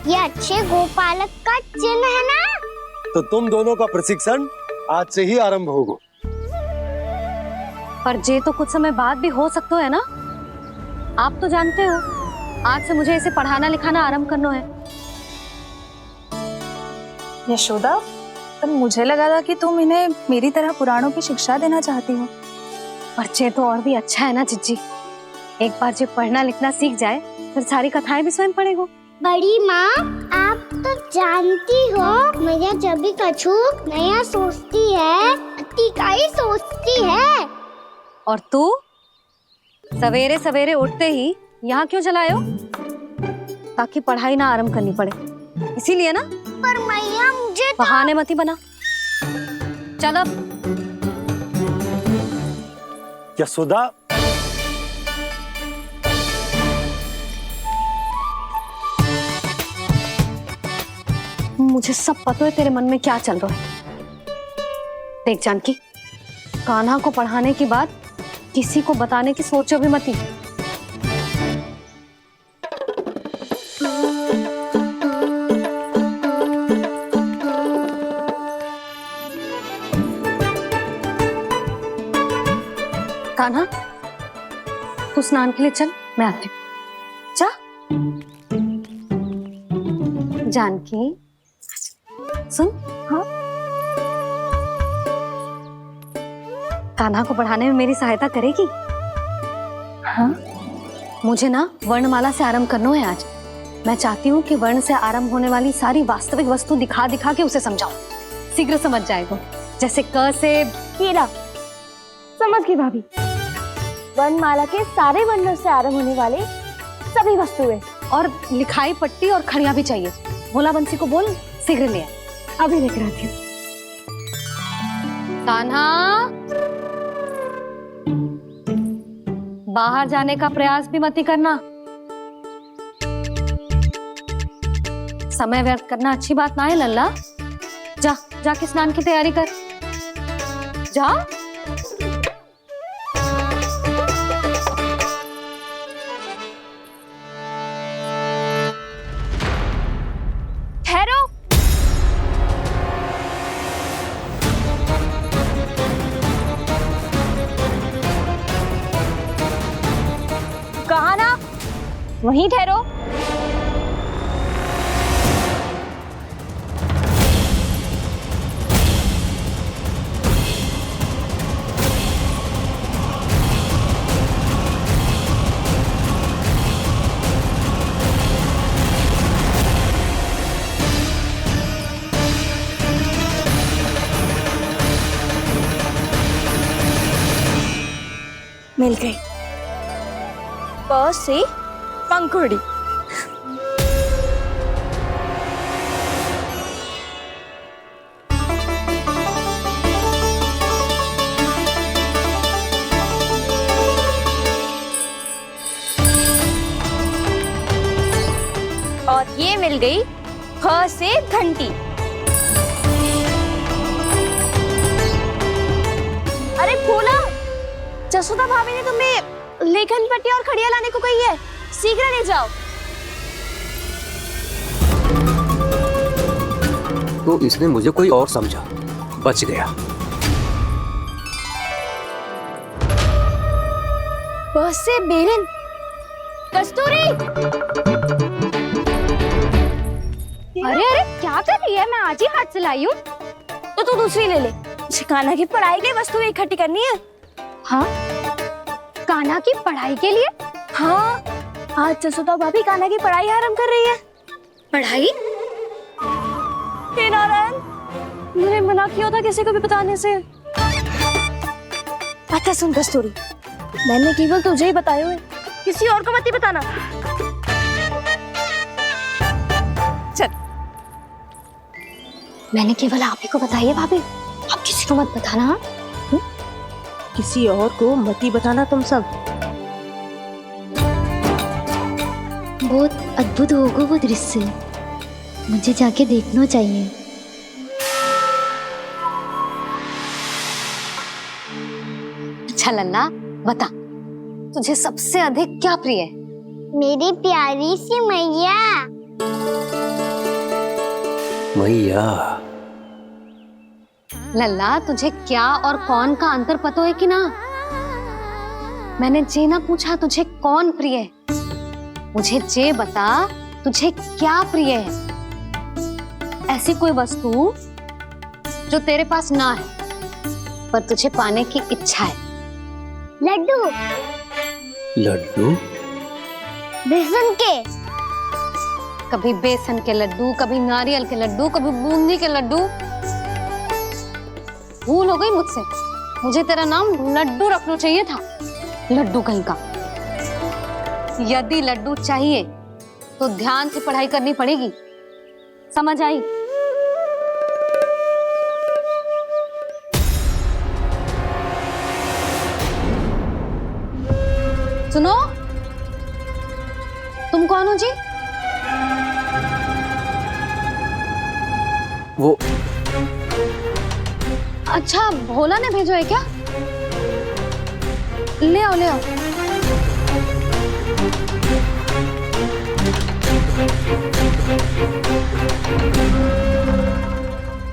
[SPEAKER 2] ये अच्छे गोपालक का चिन्ह है ना?
[SPEAKER 6] तो तुम दोनों का प्रशिक्षण आज से ही आरंभ होगा।
[SPEAKER 3] पर जे तो कुछ समय बाद भी हो सकता है ना। आप तो जानते हो आज से मुझे इसे पढ़ाना लिखाना आरंभ करना है।
[SPEAKER 4] यशोदा, पर मुझे लगा था कि तुम इन्हें मेरी तरह पुराणों की शिक्षा देना चाहती हो।
[SPEAKER 3] पर जे तो और भी अच्छा है ना जिज्जी। एक बार जे पढ़ना लिखना सीख जाए फिर सारी कथाएं भी स्वयं पढ़ेगा।
[SPEAKER 2] बड़ी माँ, आप तो जानती हो मैया जब भी कछु नया सोचती है का ही सोचती है।
[SPEAKER 3] और तू सवेरे सवेरे उठते ही यहाँ क्यों चलाए हो? ताकि पढ़ाई ना आरंभ करनी पड़े, इसीलिए ना।
[SPEAKER 2] पर मैया मुझे
[SPEAKER 3] बहाने मती बना। चल अब।
[SPEAKER 6] यशोदा,
[SPEAKER 3] मुझे सब पता है तेरे मन में क्या चल रहा है। देख जानकी, कान्हा को पढ़ाने की बात किसी को बताने की सोचो भी मती। कान्हा, तू स्नान के लिए चल, मैं आती हूँ। जा। जानकी सुन। हाँ, कान्हा को पढ़ाने में मेरी सहायता करेगी? हाँ, मुझे ना वर्णमाला से आरंभ करना है आज। मैं चाहती हूँ कि वर्ण से आरंभ होने वाली सारी वास्तविक वस्तु दिखा दिखा के उसे समझाऊं। शीघ्र समझ जाएगा। जैसे क से
[SPEAKER 2] कीड़ा। समझ गई भाभी। वर्णमाला के सारे वर्णों से आरंभ होने वाले सभी वस्तुएं।
[SPEAKER 3] और लिखाई पट्टी और खड़िया भी चाहिए। भोला बंसी को बोल शीघ्र ले आए।
[SPEAKER 2] अभी लेकर आती हूँ।
[SPEAKER 3] कान्हा, बाहर जाने का प्रयास भी मत करना। समय व्यर्थ करना अच्छी बात ना है लल्ला। जा, जाके स्नान की तैयारी कर। जा।
[SPEAKER 4] ठहरो। कहा ना, वहीं ठहरो। मिल गई। प से पंखुड़ी। और ये मिल गई फ से घंटी। अरे फूला, जसोदा भाभी ने तुम्हें लेखन पट्टी और खड़िया लाने को कही है, शीघ्र ले जाओ।
[SPEAKER 16] तो इसने मुझे कोई और समझा, बच गया।
[SPEAKER 2] बस से बेलन। कस्तूरी। अरे अरे क्या कर रही है? मैं आज ही हाथ से लाई हूँ। तो तू दूसरी ले ले। कान्हा की पढ़ाई की वस्तु इकट्ठी करनी है। हाँ, कान्हा की पढ़ाई के लिए? हाँ, आज जसोदा भाभी कान्हा की पढ़ाई आरंभ कर रही है। पढ़ाई? हे नारायण, मैंने मना किया था किसी को भी बताने से। अच्छा सुन कस्तूरी, मैंने केवल तुझे ही बताया है, किसी और को मत ही बताना।
[SPEAKER 3] मैंने केवल आप ही को बताइए भाभी, आप किसी को मत बताना। हाँ?
[SPEAKER 17] किसी और को मत ही बताना तुम सब।
[SPEAKER 1] बहुत अद्भुत होगा वो दृश्य, मुझे जाके देखना चाहिए।
[SPEAKER 3] अच्छा लल्ला, बता तुझे सबसे अधिक क्या प्रिय है?
[SPEAKER 2] मेरी प्यारी सी मैया।
[SPEAKER 16] मैया।
[SPEAKER 3] लल्ला, तुझे क्या और कौन का अंतर पता है कि ना? मैंने जे ना पूछा तुझे कौन प्रिय है, मुझे जे बता तुझे क्या प्रिय है। ऐसी कोई वस्तु जो तेरे पास ना है पर तुझे पाने की इच्छा है।
[SPEAKER 2] लड्डू।
[SPEAKER 16] लड्डू?
[SPEAKER 2] बेसन के।
[SPEAKER 3] कभी बेसन के लड्डू, कभी नारियल के लड्डू, कभी बूंदी के लड्डू। भूल हो गई मुझसे, मुझे तेरा नाम लड्डू रखना चाहिए था। लड्डू कहीं का। यदि लड्डू चाहिए तो ध्यान से पढ़ाई करनी पड़ेगी, समझ आई? सुनो, तुम कौन हो जी?
[SPEAKER 16] वो
[SPEAKER 3] अच्छा, भोला ने भेजो है क्या? ले आओ ले आओ।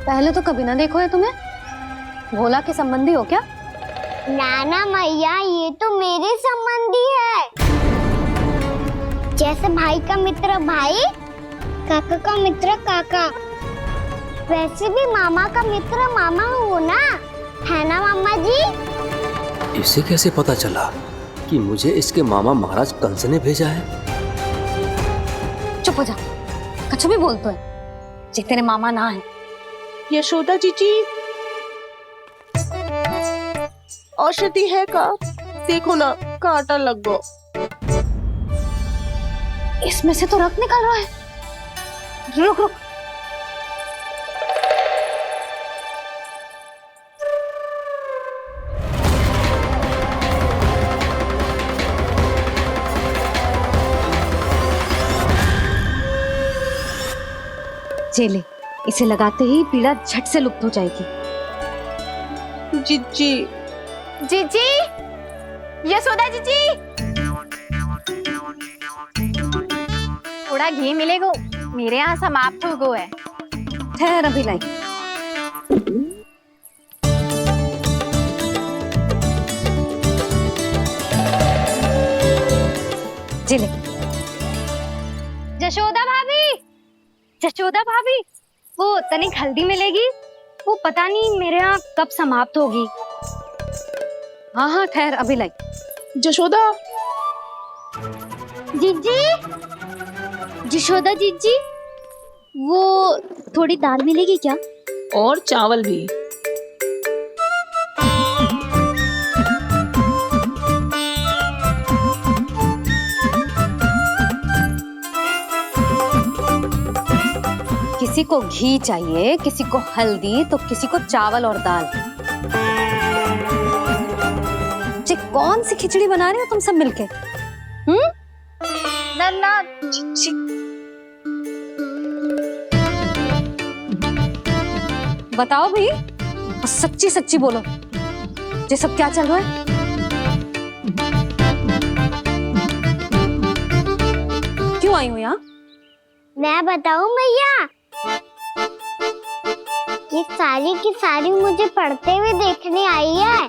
[SPEAKER 3] पहले तो कभी ना देखो है तुम्हें। भोला के संबंधी हो क्या?
[SPEAKER 2] नाना मैया, ये तो मेरे संबंधी है। जैसे भाई का मित्र भाई, काका का मित्र काका, वैसे भी मामा का मित्र मामा हो ना, है ना मामा जी?
[SPEAKER 16] इसे कैसे पता चला कि मुझे इसके मामा महाराज कंस ने भेजा है?
[SPEAKER 3] चुप हो जा, कुछ भी बोलते है जे तेरे मामा ना है।
[SPEAKER 17] यशोदा जीजी, औषधि है का? देखो ना, कांटा लग गो।
[SPEAKER 3] इसमें से तो रक्त निकल रहा है। रुक रुक। चले, इसे लगाते ही पीड़ा झट से लुप्त हो जाएगी।
[SPEAKER 17] जीजी,
[SPEAKER 10] जीजी, यशोदा जीजी, थोड़ा घी मिलेगा, मेरे यहाँ समाप्त हो गो है।
[SPEAKER 3] ठहर, अभी लाई। जिले।
[SPEAKER 2] जशोदा भाभी, जशोदा भाभी, वो तनिक हल्दी मिलेगी? वो पता नहीं मेरे यहाँ कब समाप्त होगी।
[SPEAKER 3] हाँ हाँ ठहर, अभी लाई।
[SPEAKER 17] जशोदा।
[SPEAKER 1] जीजी, जशोदा जीजी, वो थोड़ी दाल मिलेगी क्या?
[SPEAKER 17] और चावल भी।
[SPEAKER 3] किसी को घी चाहिए, किसी को हल्दी, तो किसी को चावल और दाल। जी, कौन सी खिचड़ी बना रहे हो तुम सब मिलके?
[SPEAKER 10] नन्ना,
[SPEAKER 3] बताओ भाई, और सच्ची सच्ची बोलो, ये सब क्या चल रहा है? क्यों आई हो यहाँ?
[SPEAKER 2] मैं बताऊं भैया, ये सारी की सारी मुझे पढ़ते हुए देखने आई है।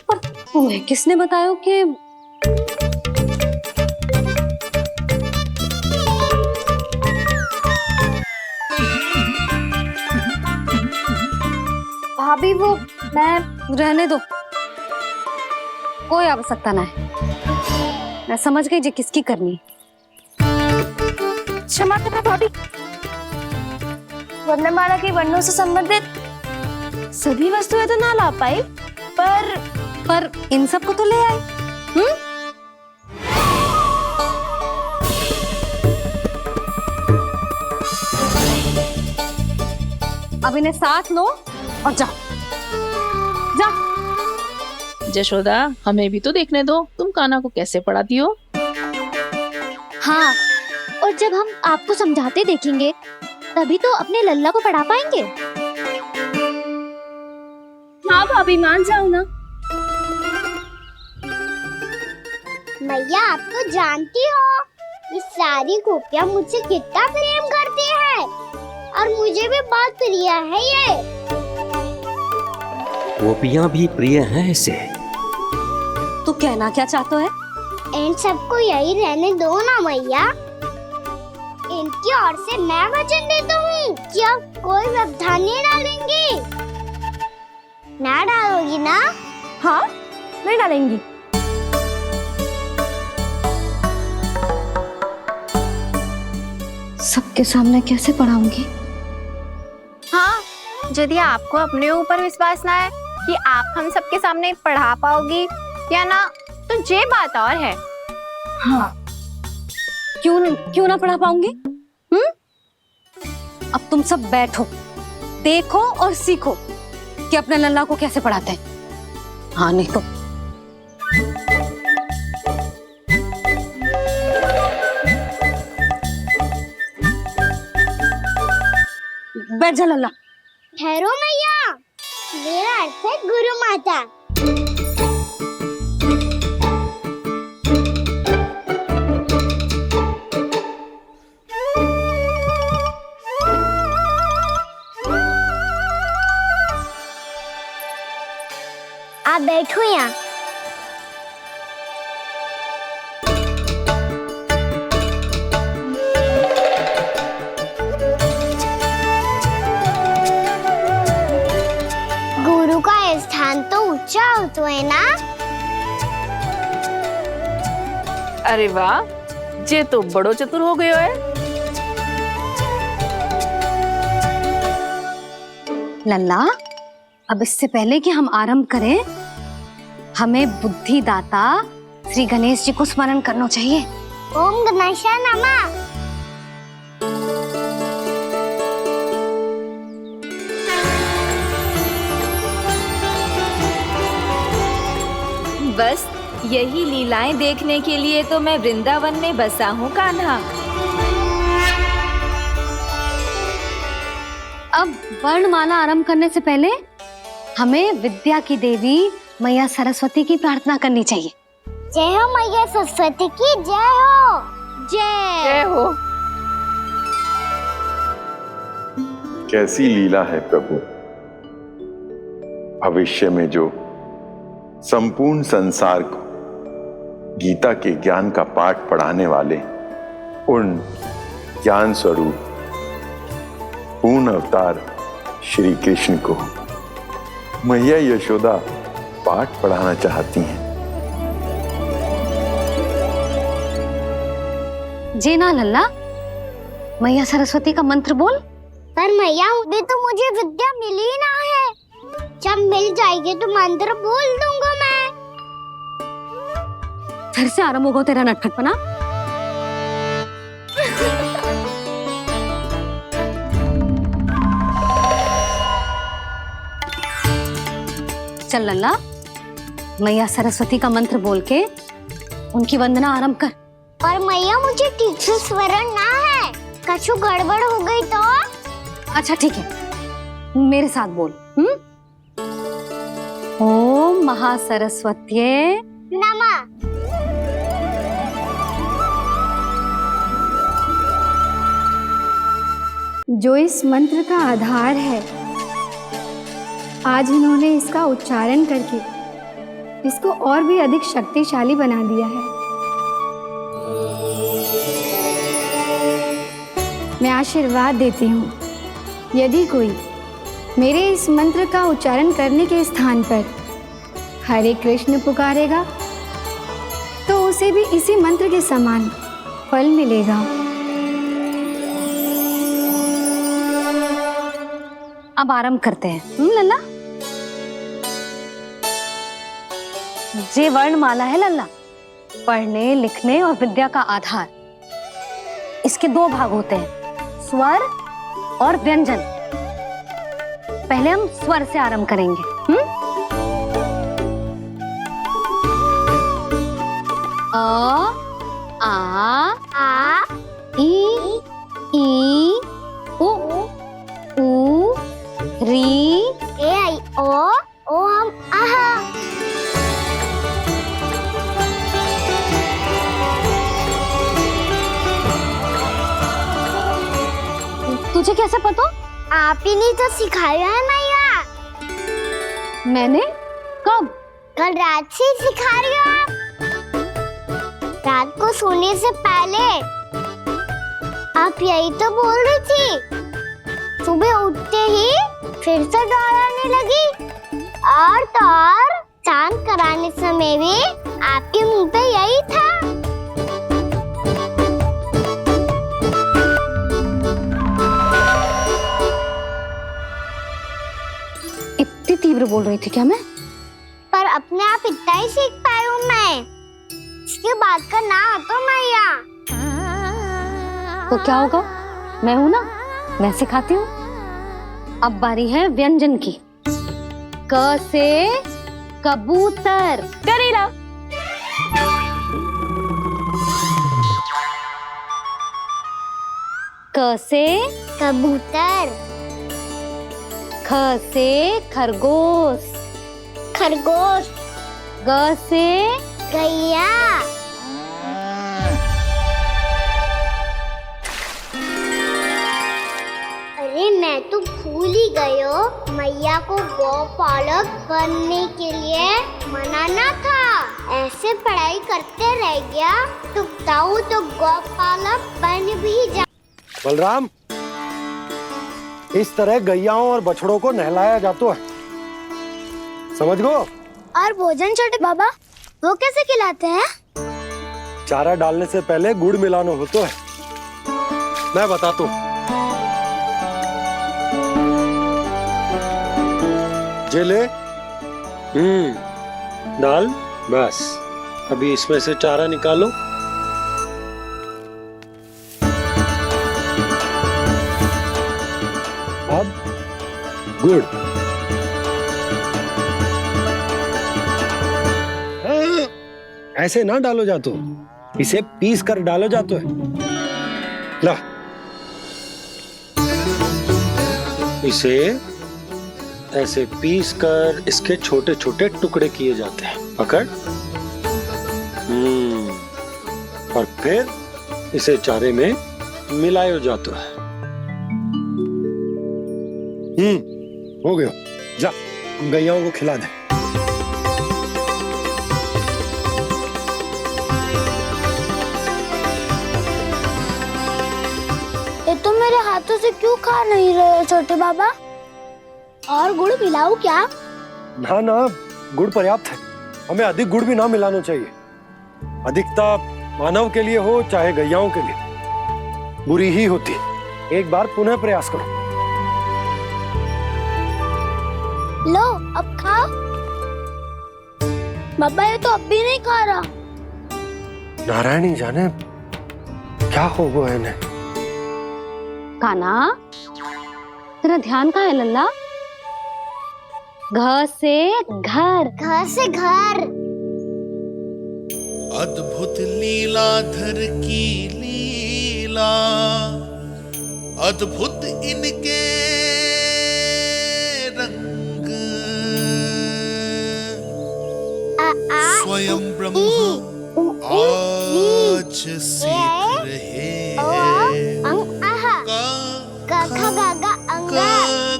[SPEAKER 3] पर तुम्हें किसने बताया कि भाभी? वो मैं रहने दो, कोई आवश्यकता ना है। मैं समझ गई जी किसकी करनी।
[SPEAKER 10] क्षमा करना भाभी, वर्णमाला के वर्णों से संबंधित सभी वस्तुएं तो ना ला पाई, पर
[SPEAKER 3] इन सब को तो ले आए। अब इन्हें साथ लो और जाओ। जा।
[SPEAKER 18] जशोदा, हमें भी तो देखने दो तुम कान्हा को कैसे पढ़ाती हो।
[SPEAKER 3] हाँ, और जब हम आपको समझाते देखेंगे तभी तो अपने लल्ला को पढ़ा पाएंगे।
[SPEAKER 4] हाँ भाभी, मान जाओ ना।
[SPEAKER 2] मैया, आप तो जानती हो ये सारी गोपियाँ मुझसे कितना प्रेम करती है और मुझे भी बहुत प्रिय है ये।
[SPEAKER 16] गोपियाँ भी प्रिय हैं इसे।
[SPEAKER 3] तू कहना क्या चाहता है?
[SPEAKER 2] इन सबको यही रहने दो ना मैया। इनकी ओर से मैं वचन देता हूँ कि अब कोई व्यवधान नहीं डालेंगी। ना डालोगी ना?
[SPEAKER 3] हाँ, नहीं डालेंगी। सबके सामने कैसे पढ़ाऊंगी?
[SPEAKER 4] हाँ, यदि आपको अपने ऊपर विश्वास ना है कि आप हम सबके सामने पढ़ा पाओगी या ना, तो ये बात और है।
[SPEAKER 3] हाँ, क्यों ना पढ़ा पाऊंगी? अब तुम सब बैठो, देखो और सीखो कि अपने लल्ला को कैसे पढ़ाते हैं। हाँ, नहीं तो बैठ जा लल्ला।
[SPEAKER 2] ठहरो मैया, मेरा अर्थ है गुरु माता। आप बैठो यहाँ। गुरु का स्थान तो ऊंचा होता है ना?
[SPEAKER 18] अरे वाह, जे तो बड़ो चतुर हो गयो है।
[SPEAKER 3] लल्ला, अब इससे पहले कि हम आरंभ करें, हमें बुद्धिदाता श्री गणेश जी को स्मरण करना चाहिए।
[SPEAKER 2] ओम गणेशाय नमः।
[SPEAKER 10] बस यही लीलाएं देखने के लिए तो मैं वृंदावन में बसा हूँ कान्हा।
[SPEAKER 3] अब वर्णमाला आरंभ करने से पहले हमें विद्या की देवी मैया सरस्वती की प्रार्थना करनी चाहिए।
[SPEAKER 2] जय हो मैया सरस्वती की जय हो।
[SPEAKER 10] जय हो।
[SPEAKER 13] कैसी लीला है प्रभु। भविष्य में जो संपूर्ण संसार को गीता के ज्ञान का पाठ पढ़ाने वाले उन ज्ञान स्वरूप पूर्ण अवतार श्री कृष्ण को मैया यशोदा पाठ पढ़ाना चाहती हैं।
[SPEAKER 3] जी ना लल्ला, मैया सरस्वती का मंत्र बोल।
[SPEAKER 2] पर मैया, अभी तो मुझे विद्या मिली ना है। जब मिल जाएगी तो मंत्र बोल दूंगा मैं।
[SPEAKER 3] फिर से आरंभ होगा तेरा नटखटपना। चल लल्ला, मैया सरस्वती का मंत्र बोल के उनकी वंदना आरंभ कर।
[SPEAKER 2] पर मैया, मुझे ठीक से स्मरण ना है। कछु गड़बड़ हो गई तो?
[SPEAKER 3] अच्छा ठीक है, मेरे साथ बोल। ओम महासरस्वत्ये
[SPEAKER 2] नमः।
[SPEAKER 19] जो इस मंत्र का आधार है, आज इन्होंने इसका उच्चारण करके इसको और भी अधिक शक्तिशाली बना दिया है। मैं आशीर्वाद देती हूँ, यदि कोई मेरे इस मंत्र का उच्चारण करने के स्थान पर हरे कृष्ण पुकारेगा तो उसे भी इसी मंत्र के समान फल मिलेगा।
[SPEAKER 3] अब आरंभ करते हैं। लल्ला, जे वर्णमाला है लल्ला, पढ़ने लिखने और विद्या का आधार। इसके दो भाग होते हैं, स्वर और व्यंजन। पहले हम स्वर से आरंभ करेंगे। अ, आ, ई, उ, री,
[SPEAKER 2] ए आई ओ हम आहा।
[SPEAKER 3] तुझे कैसे पता?
[SPEAKER 2] आप ही ने तो सिखाया है मैया।
[SPEAKER 3] मैंने? कब?
[SPEAKER 2] कल रात से सिखा रही हो आप। रात को सोने से पहले आप यही तो बोल रही थी। सुबह उठते ही फिर से दोहराने लगी। और तो और चांद कराने समय भी आपके मुंह पे यही था।
[SPEAKER 3] इतनी तीव्र बोल रही थी क्या मैं?
[SPEAKER 2] पर अपने आप इतना ही सीख पाई हूँ मैं। इसके बाद का ना तो मैया।
[SPEAKER 3] तो क्या होगा? मैं हूं ना, मैं सिखाती हूँ। अब बारी है व्यंजन की। क से कबूतर। करेला। क से
[SPEAKER 2] कबूतर।
[SPEAKER 3] ख से खरगोश।
[SPEAKER 2] खरगोश।
[SPEAKER 3] ग से
[SPEAKER 2] गैया। अरे मैं तो भूल ही गई हो, मैया को गौपालक बनने के लिए मनाना था। ऐसे पढ़ाई करते रह गया तो ताऊ तो गौपालक बन भी जा।
[SPEAKER 6] बलराम, इस तरह गैयाओं और बछड़ों को नहलाया जाता है, समझ गो?
[SPEAKER 1] और भोजन छोटे बाबा वो कैसे खिलाते हैं?
[SPEAKER 6] चारा डालने से पहले गुड़ मिलाना होता है। मैं बताता हूँ। जे ले, डाल, बस। अभी इसमें से चारा निकालो। अब गुड़। ऐसे ना डालो जातो, इसे पीस कर डालो जातो है। ला, इसे ऐसे पीस कर इसके छोटे छोटे टुकड़े किए जाते हैं। पकड़। और फिर इसे चारे में मिलाया जाता है। हो गया। जा, गैयाओं को खिला दे।
[SPEAKER 1] ये तो मेरे हाथों से क्यों खा नहीं रहे छोटे बाबा? और गुड़ मिलाऊं क्या?
[SPEAKER 6] ना ना, गुड़ पर्याप्त है। हमें अधिक गुड़ भी ना मिलाना चाहिए। अधिकता मानव के लिए हो चाहे गैयाओं के लिए बुरी ही होती। एक बार पुनः प्रयास करो।
[SPEAKER 1] लो, अब खाओ। बाबा ये तो अब भी नहीं खा रहा।
[SPEAKER 6] नारायणी जाने क्या हो गया इन्हें।
[SPEAKER 3] काना, तेरा ध्यान कहाँ है लल्ला? घ से घर।
[SPEAKER 2] घर से घर।
[SPEAKER 11] अद्भुत लीलाधर की लीला, अद्भुत इनके रंग, स्वयं ब्रह्मा आज सीख रहे हैं।
[SPEAKER 2] गा गा गा अंगा,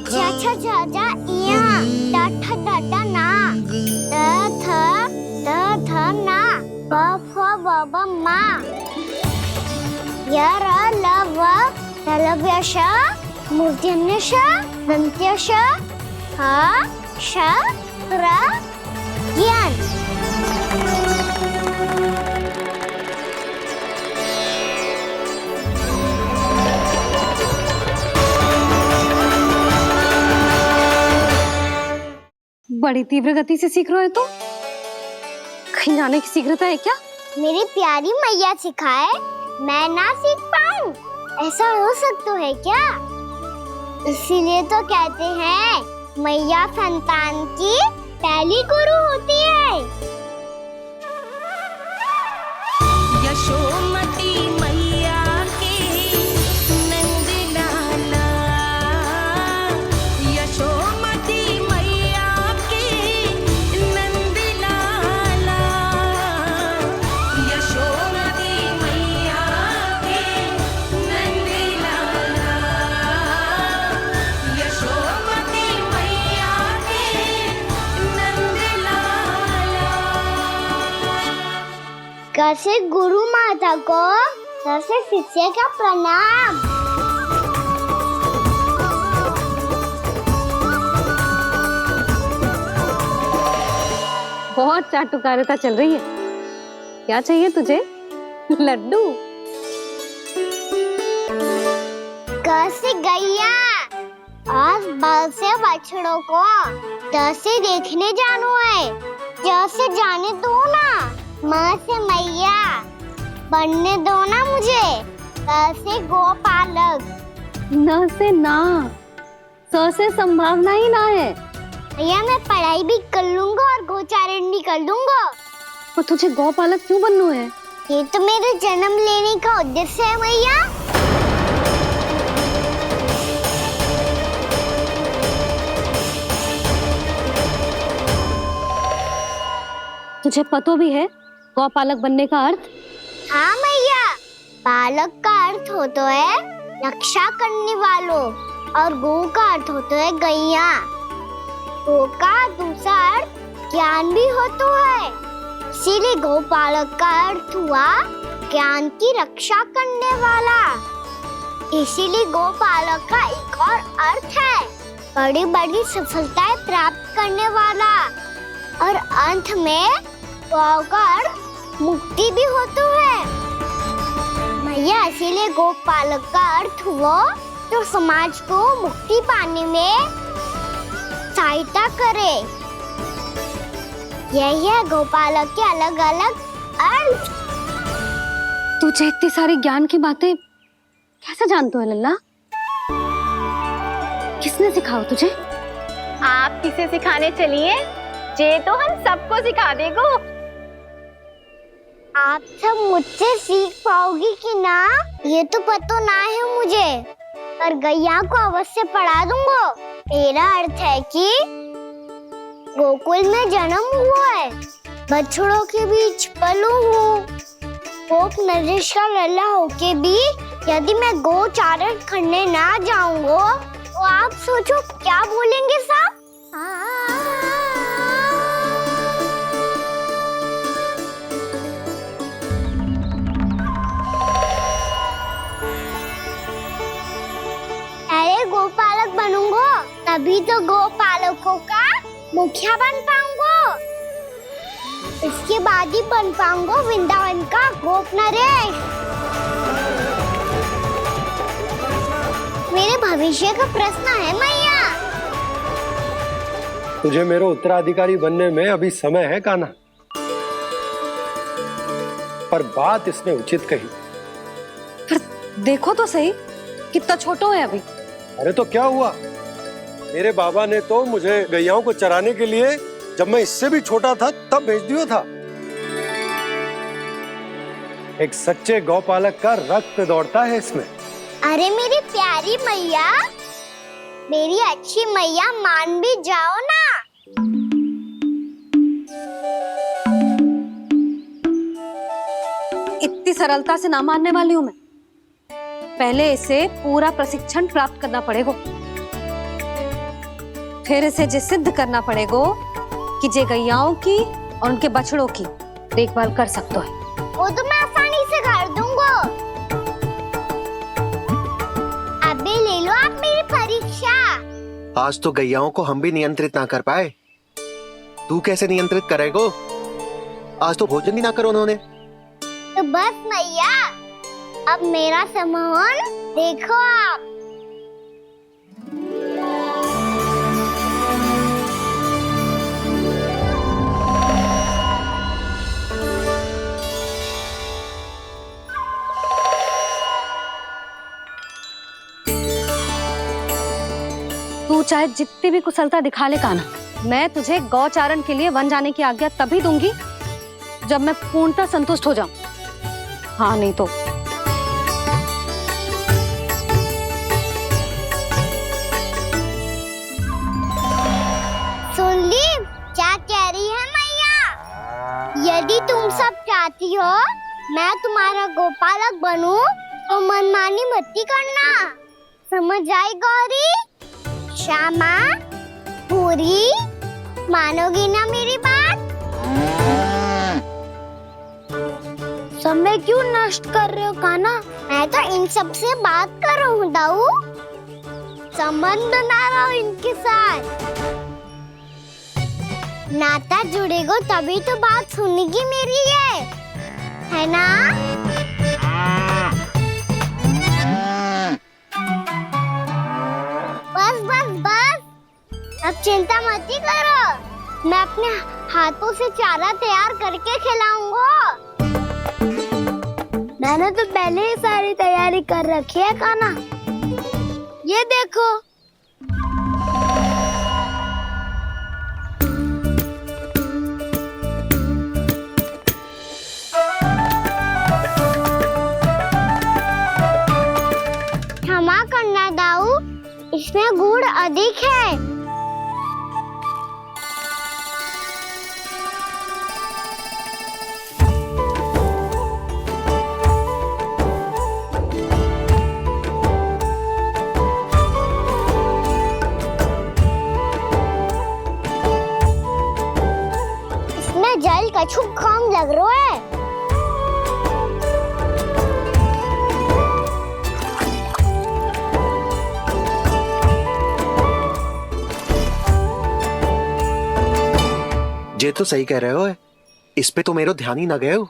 [SPEAKER 2] छा छा छा जा इया, डा ठा ना, द थ ना, ब फ ब ब मा, य र ल व लव्य श, मूर्धन्य श, दन्त्य श, ह श र ज्ञान।
[SPEAKER 3] बड़ी तीव्र गति से सीख रहे हो तो कहीं जाने की शीघ्रता है क्या?
[SPEAKER 2] मेरी प्यारी मैया सिखाए, मैं ना सीख पाऊं, ऐसा हो सकता है क्या? इसीलिए तो कहते हैं मैया संतान की पहली गुरु होती है।
[SPEAKER 11] यशोमती मैया की नंद लाला, यशोमती मैया की नंद लाला, यशोमती मैया की नंद लाला, यशोमती मैया की नंद लाला।
[SPEAKER 2] कैसे गुरु माता को सबसे शिष्य का प्रणाम।
[SPEAKER 3] बहुत चाटुकारिता चल रही है। क्या चाहिए तुझे? लड्डू?
[SPEAKER 2] कैसे गैया आज बल से बछड़ों को कैसे देखने जानो है, जैसे जाने दो ना, माँ से मैया बनने दो ना मुझे, कैसे गोपालक।
[SPEAKER 3] न से ना, स से संभावना ही ना है।
[SPEAKER 2] भैया मैं पढ़ाई भी कर लूंगा और गोचारण भी कर दूंगा।
[SPEAKER 3] और तुझे गौपालक क्यों बनना है?
[SPEAKER 2] ये तो मेरे जन्म लेने का उद्देश्य है भैया।
[SPEAKER 3] तुझे पता भी है गौपालक बनने का अर्थ?
[SPEAKER 2] हाँ मैया, पालक का अर्थ होता है रक्षा करने वालों और गौ का अर्थ होता है गैया। गौ का दूसरा अर्थ ज्ञान भी होता है, इसीलिए गौपालक का अर्थ हुआ ज्ञान की रक्षा करने वाला। इसीलिए गौपालक का एक और अर्थ है बड़ी बड़ी सफलताएं प्राप्त करने वाला, और अंत में गौ का अर्थ मुक्ति भी होता है। भैया इसीलिए गोपालक का अर्थ हुआ जो समाज को मुक्ति पाने में सहायता करे। यही है गोपालक के अलग अलग अर्थ।
[SPEAKER 3] तुझे इतनी सारी ज्ञान की बातें कैसे जानते हो लल्ला? किसने सिखाओ तुझे?
[SPEAKER 4] आप किसे सिखाने चलिए, जे तो हम सबको सिखा देगो।
[SPEAKER 2] आप सब मुझसे सीख पाओगी कि ना ये तो पता ना है मुझे, पर गैया को अवश्य पढ़ा दूंगा। मेरा अर्थ है कि गोकुल में जन्म हुआ है, बछड़ों के बीच पलू हूँ, गोप नरेश का लल्ला होके भी यदि मैं गोचारण करने ना जाऊंगा तो आप सोचो क्या बोलेंगे साहब? अरे गोपालक बनूंगा तभी तो गोपालकों का मुखिया बन पाऊंगा, इसके बाद ही बन पाऊंगा वृंदावन का गोप नरेश। मेरे भविष्य का प्रश्न है मैया।
[SPEAKER 6] तुझे मेरा उत्तराधिकारी बनने में अभी समय है कान्हा, पर बात इसने उचित कही।
[SPEAKER 3] पर देखो तो सही, कितना छोटा है अभी।
[SPEAKER 6] अरे तो क्या हुआ, मेरे बाबा ने तो मुझे गैयाओं को चराने के लिए जब मैं इससे भी छोटा था तब भेज दिया था। एक सच्चे गौपालक का रक्त दौड़ता है इसमें।
[SPEAKER 2] अरे मेरी प्यारी मैया, मेरी अच्छी मैया, मान भी जाओ ना।
[SPEAKER 3] इतनी सरलता से ना मानने वाली हूँ मैं। पहले इसे पूरा प्रशिक्षण प्राप्त करना पड़ेगा, फिर इसे ये सिद्ध करना पड़ेगा कि जे गैयाओं की और उनके बछड़ों की देखभाल कर सकते हैं।
[SPEAKER 2] वो तो मैं आसानी से कर दूंगा। अभी ले लो आप मेरी परीक्षा।
[SPEAKER 15] आज तो गैयाओं को हम भी नियंत्रित ना कर पाए, तू कैसे नियंत्रित करेगो? आज तो भोजन भी ना करो उन्होंने।
[SPEAKER 2] तो बस मैया, अब मेरा सम्मान देखो आप।
[SPEAKER 3] तू तू चाहे जितनी भी कुशलता दिखा ले कान्हा, मैं तुझे गौचारण के लिए वन जाने की आज्ञा तभी दूंगी जब मैं पूर्णतः संतुष्ट हो जाऊं। हाँ नहीं तो
[SPEAKER 2] सुन ली क्या कह रही है मैया? यदि तुम सब चाहती हो मैं तुम्हारा गोपालक बनूं तो मनमानी मत करना, समझ आई गौरी? श्यामा, पूरी, मानोगी ना मेरी बात?
[SPEAKER 1] समय क्यों नष्ट कर रहे हो कान्हा?
[SPEAKER 2] मैं तो इन सब से बात कर रहा हूँ दाऊ, संबंध बना रहा हूँ इनके साथ। नाता जुड़ेगा तभी तो बात सुनेगी मेरी है ना? बस बस बस, अब चिंता मत ही करो, मैं अपने हाथों से चारा तैयार करके खिलाऊंगा।
[SPEAKER 1] मैंने तो पहले ही सारी तैयारी कर रखी है कान्हा, ये देखो।
[SPEAKER 2] क्षमा करना दाऊ, इसमें गुड़ अधिक है। इसमें जल कछु कम लग रहा है।
[SPEAKER 15] ये तो सही कह रहे हो, इस पे तो मेरा ध्यान ही ना गए हो।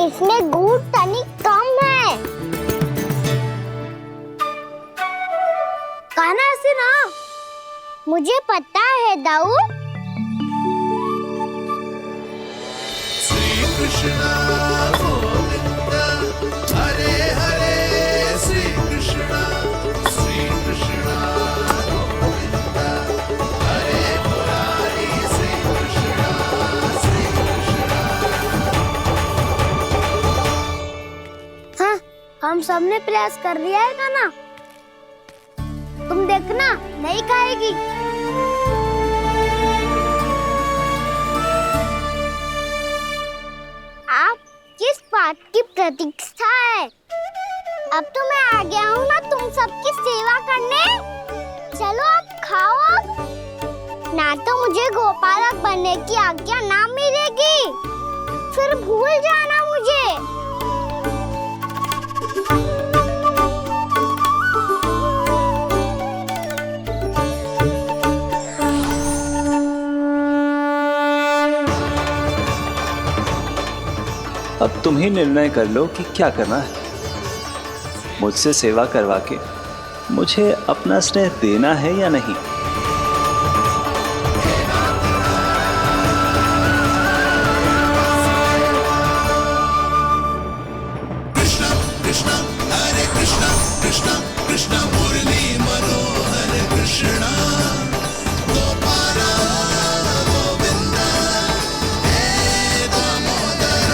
[SPEAKER 2] इसमें गुड़ तनिक कम है।
[SPEAKER 1] कान्हा ऐसे ना,
[SPEAKER 2] मुझे पता है दाऊ।
[SPEAKER 11] श्री कृष्ण गोविंद हरे हरे, श्री कृष्ण गोविंद हरे मुरारी, श्री कृष्ण
[SPEAKER 1] हाँ, हम सबने प्रयास कर लिया है कान्हा, तुम देखना नहीं खाएगी।
[SPEAKER 2] आप किस बात की प्रतीक्षा है? अब तो मैं आ गया हूँ ना तुम सबकी सेवा करने। चलो अब खाओ अब। ना तो मुझे गोपालक बनने की आज्ञा ना मिलेगी, फिर भूल जाना मुझे।
[SPEAKER 12] अब तुम ही निर्णय कर लो कि क्या करना है। मुझसे सेवा करवा के मुझे अपना स्नेह देना है या नहीं।
[SPEAKER 11] कृष्ण कृष्ण हरे कृष्ण कृष्ण कृष्ण मुरली मनोहर कृष्ण गोपाल गोविंद हे दामोदर।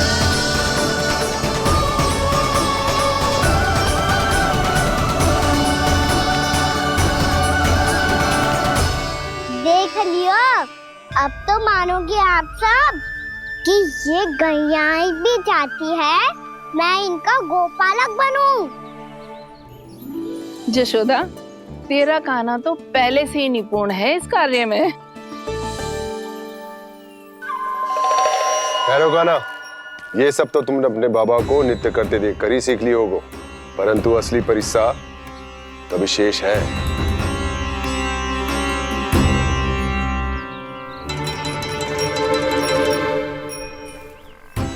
[SPEAKER 2] देख लियो, अब तो मानोगे आप सब कि ये गैयाएं भी चाहती है मैं इनका गोपालक बनूं।
[SPEAKER 18] जशोदा, तेरा कान्हा तो पहले से ही निपुण है इस कार्य में।
[SPEAKER 6] खैर होगा ना, ये सब तो तुमने अपने बाबा को नित्य करते देखकर ही सीख ली होगो, परंतु असली परिस्सा तो विशेष है।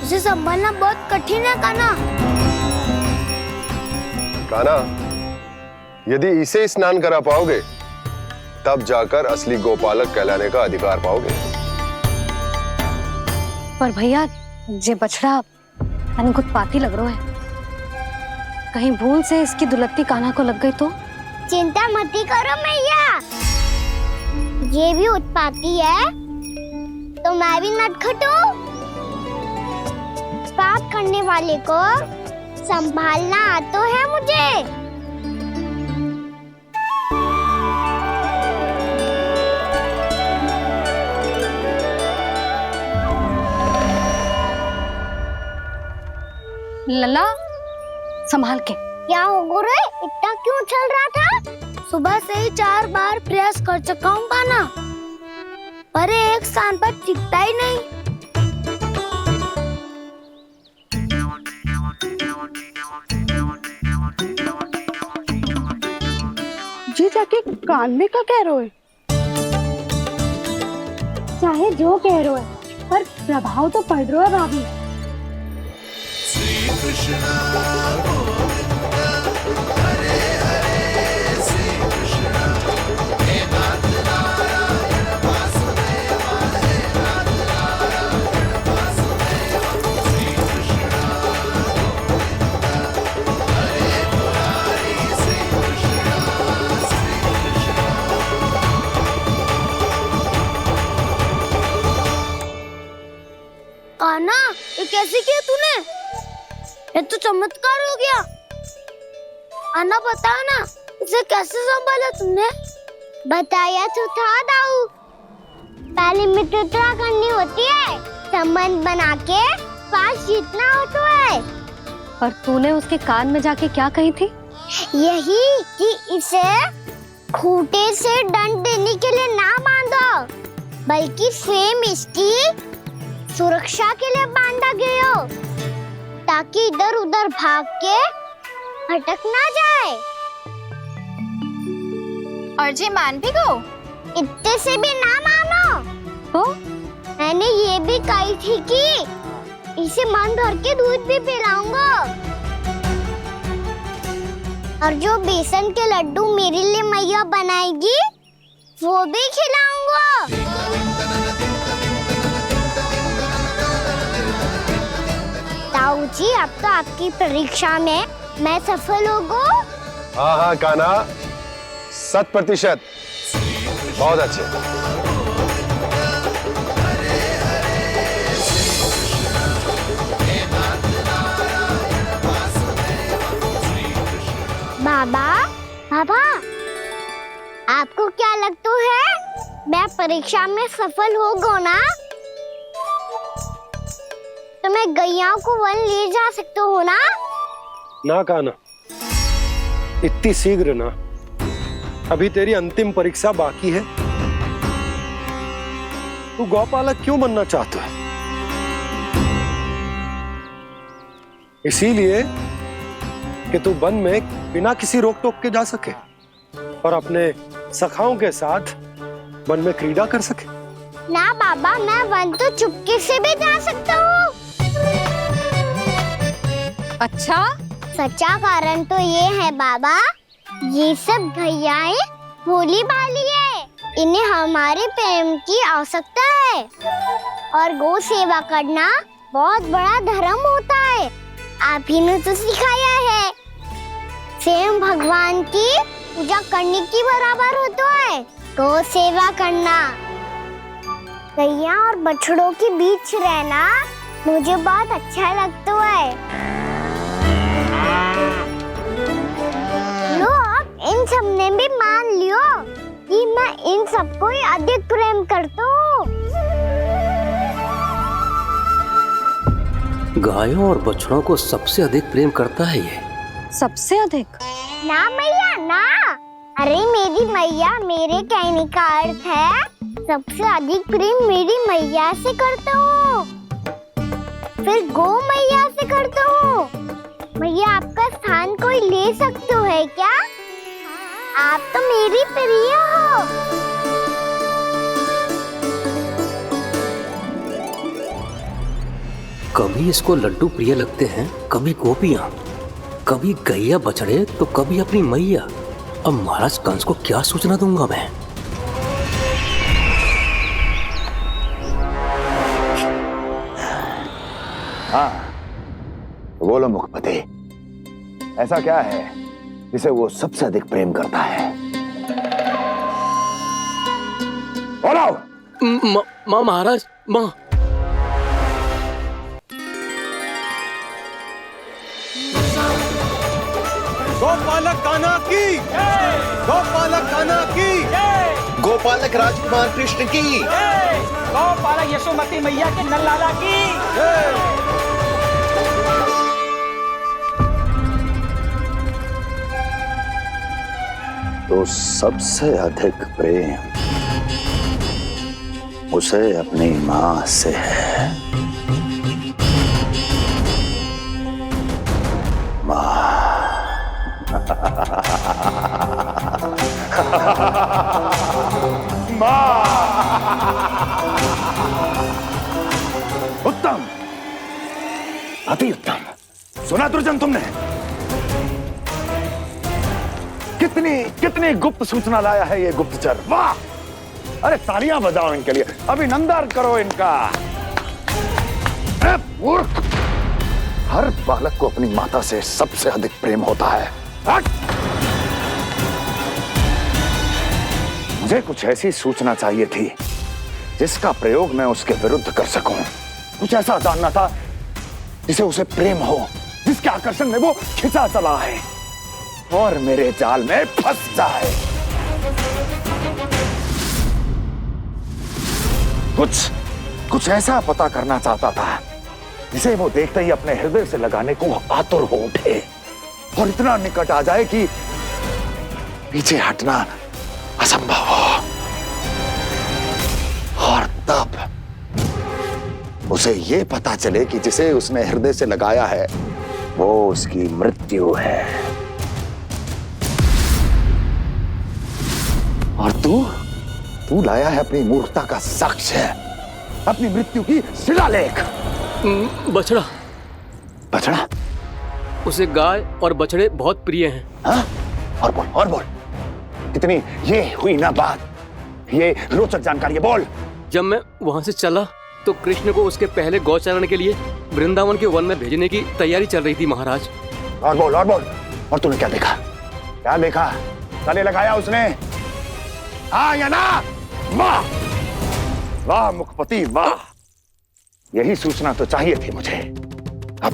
[SPEAKER 1] उसे संभालना बहुत कठिन है कान्हा।
[SPEAKER 6] कान्हा, यदि इसे स्नान करा पाओगे तब जाकर असली गोपालक कहलाने का अधिकार पाओगे।
[SPEAKER 3] पर भैया, ये बछड़ा अनकुत पाती लग रहा है। कहीं भूल से इसकी दुलत्ती कान्हा को लग गई तो?
[SPEAKER 2] चिंता मत करो मैया, ये भी उत्पाती है तो मैं भी नटखट हूँ। पाप करने वाले को संभालना आता है मुझे।
[SPEAKER 3] लला संभाल के।
[SPEAKER 2] क्या हो गुरु, इतना क्यों चल रहा था?
[SPEAKER 1] सुबह से ही 4 बार प्रयास कर चुका हूँ कान्हा, पर एक स्थान पर टिकता ही नहीं।
[SPEAKER 9] जी जाके कान में का कह रहे?
[SPEAKER 1] चाहे जो कह रहे है, पर प्रभाव तो पड़ रहा है भाभी।
[SPEAKER 11] श्री कृष्णा गोविंद हरे हरे, श्री कृष्णा हे नाथ नारायण वासुदेव, हे नाथ नारायण वासुदेव, श्री कृष्णा गोविंद हरे मुरारी, श्री कृष्णा
[SPEAKER 1] कान्हा, ये कैसे किया तूने? ये तो चमत्कार हो गया। कान्हा बता ना, इसे कैसे संभाला तुमने?
[SPEAKER 2] बताया तो था दाऊ, पहले मित्रता करनी होती है, संबंध बना के पास जीतना होता है।
[SPEAKER 3] और तूने उसके कान में जाके क्या कही थी?
[SPEAKER 2] यही कि इसे खूंटे से दंड देने के लिए ना बांधो, बल्कि स्वयं इसकी सुरक्षा के लिए बांधा गया हो, ताकि इधर उधर भाग के भटक ना जाए।
[SPEAKER 4] और जी मान भी गो?
[SPEAKER 2] इतने से भी ना मानो।
[SPEAKER 3] तो
[SPEAKER 2] मैंने ये भी कही थी कि इसे मन भर के दूध भी पिलाऊंगा, और जो बेसन के लड्डू मेरे लिए मैया बनाएगी वो भी खिलाऊंगा। ताऊ जी, अब तो आपकी परीक्षा में मैं सफल होगा।
[SPEAKER 6] हाँ हाँ कान्हा, 100%। बहुत अच्छे।
[SPEAKER 2] बाबा, बाबा, आपको क्या लगता है मैं परीक्षा में सफल होगा ना? तो मैं गैयाओं को वन ले जा सकता हूँ ना?
[SPEAKER 6] ना कान्हा, इतनी शीघ्र ना, अभी तेरी अंतिम परीक्षा बाकी है। तू गौपालक क्यों बनना चाहता है? इसीलिए कि तू वन में बिना किसी रोक टोक के जा सके और अपने सखाओं के साथ वन में क्रीड़ा कर सके।
[SPEAKER 2] ना बाबा, मैं वन तो चुपके से भी जा सकता हूँ।
[SPEAKER 3] अच्छा?
[SPEAKER 2] सच्चा कारण तो ये है बाबा, ये सब भैयाएं भोली भाली है, इन्हें हमारे प्रेम की आवश्यकता है, और गौ सेवा करना बहुत बड़ा धर्म होता है। आप ही ने तो सिखाया है, स्वयं भगवान की पूजा करने की बराबर होता है गौ सेवा करना। गैया और बछड़ों के बीच रहना मुझे बहुत अच्छा लगता है। लो, अब इन सब ने भी मान लियो कि मैं इन सबको ही अधिक प्रेम करता हूँ।
[SPEAKER 16] गायों और बछड़ों को सबसे अधिक प्रेम करता है ये।
[SPEAKER 3] सबसे अधिक?
[SPEAKER 2] ना मैया ना, अरे मेरी मैया, मेरे कहने का अर्थ है सबसे अधिक प्रेम मेरी मैया से करता हूँ, फिर गौ मैया से करता हूँ। मैया, आपका स्थान कोई ले सकते है क्या? आप तो मेरी प्रिय हो।
[SPEAKER 16] कभी इसको लड्डू प्रिय लगते हैं, कभी गोपियां, कभी गैया बछड़े, तो कभी अपनी मैया। अब महाराज कंस को क्या सूचना दूंगा मैं?
[SPEAKER 14] हाँ, बोलो मुखपति, ऐसा क्या है जिसे वो सबसे अधिक प्रेम करता है? बोलो।
[SPEAKER 16] माँ महाराज, माँ।
[SPEAKER 6] गोपालक कान्हा की, गोपालक कान्हा की,
[SPEAKER 15] गोपालक राजकुमार कृष्ण की,
[SPEAKER 8] गोपालक यशोमती मैया के नल्लाला की।
[SPEAKER 14] तो सबसे अधिक प्रेम उसे अपनी मां से है। उत्तम, अति उत्तम। सुना दुर्जन तुमने? कितनी कितनी गुप्त सूचना लाया है ये गुप्तचर। वाह! अरे तालियां बजाओ इनके लिए, अभिनंदन करो इनका। मूर्ख! हर बालक को अपनी माता से सबसे अधिक प्रेम होता है। हट! मुझे कुछ ऐसी सूचना चाहिए थी जिसका प्रयोग मैं उसके विरुद्ध कर सकूं। कुछ ऐसा जानना था जिसे उसे प्रेम हो, जिसके आकर्षण में वो खिंचा चला है और मेरे जाल में फंस जाए। कुछ ऐसा पता करना चाहता था जिसे वो देखते ही अपने हृदय से लगाने को आतुर हो उठे और इतना निकट आ जाए कि पीछे हटना असंभव हो। और तब उसे ये पता चले कि जिसे उसने हृदय से लगाया है वो उसकी मृत्यु है। और तू लाया है अपनी मूर्खता का साक्ष्य, अपनी मृत्यु की शिलालेख।
[SPEAKER 16] बछड़ा।
[SPEAKER 14] बछड़ा?
[SPEAKER 16] उसे गाय और बछड़े बहुत प्रिय हैं।
[SPEAKER 14] हाँ? और बोल। कितनी ये हुई ना बात, ये रोचक जानकारी बोल।
[SPEAKER 16] जब मैं वहां से चला तो कृष्ण को उसके पहले गौचारण के लिए वृंदावन के वन में भेजने की तैयारी चल रही थी महाराज।
[SPEAKER 14] और बोल। और तूने क्या देखा? गले लगाया उसने? हाँ या ना? वाह वाह मुखपति वाह, यही सूचना तो चाहिए थी मुझे। अब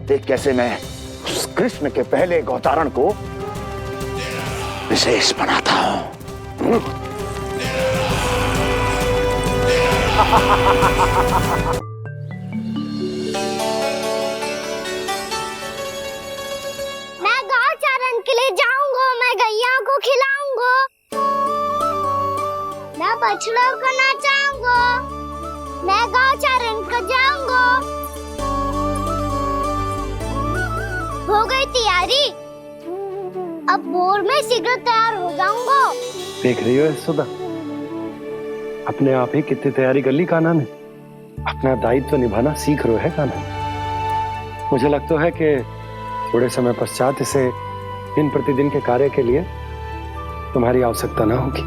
[SPEAKER 14] देख कैसे मैं उस कृष्ण के पहले गौचारण को विशेष बनाता हूं।
[SPEAKER 2] मैं गौचारण के लिए जाऊंगा, मैं गैया को खिलाऊंगा, मैं बछड़ों को नचाऊंगा, मैं गौचारण को जाऊंगा। हो गई तैयारी, अब भोर में शीघ्र तैयार हो जाऊंगा।
[SPEAKER 6] देख रही हो यशोदा, अपने आप ही कितनी तैयारी कर ली कान्हा ने। अपना दायित्व निभाना सीख रहे है कान्हा। मुझे लगता है कि थोड़े समय पश्चात इसे दिन प्रतिदिन के कार्य के लिए तुम्हारी आवश्यकता ना होगी।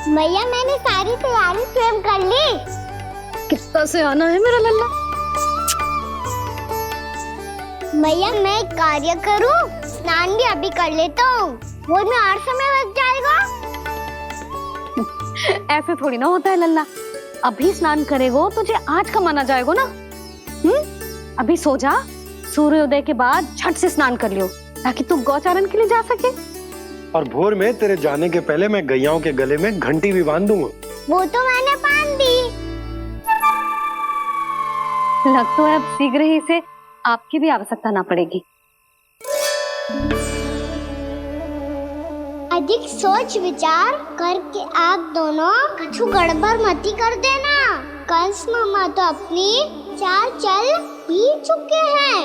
[SPEAKER 2] मैया मैंने सारी तैयारी स्वयं कर ली।
[SPEAKER 3] कितना से आना है मेरा लल्ला?
[SPEAKER 2] मैया मैं एक कार्य करूं, स्नान भी अभी कर लेता हूँ, वो में और समय लग जाएगा।
[SPEAKER 3] ऐसे थोड़ी ना होता है लल्ला, अभी स्नान करेगो तुझे आज का माना जाएगा ना। अभी सो जा, सूर्योदय के बाद झट से स्नान कर लियो ताकि तू गौचारण के लिए जा सके।
[SPEAKER 6] और भोर में तेरे जाने के पहले मैं गैयाओं के गले में घंटी भी बांध दूंगा।
[SPEAKER 2] वो तो मैंने बांध दी।
[SPEAKER 3] लग तो है अब शीघ्र ही से आपकी भी आवश्यकता ना पड़ेगी।
[SPEAKER 2] अधिक सोच विचार करके आप दोनों कछु गड़बड़ मती कर देना। कंस मामा तो अपनी चाल चल भी चुके हैं।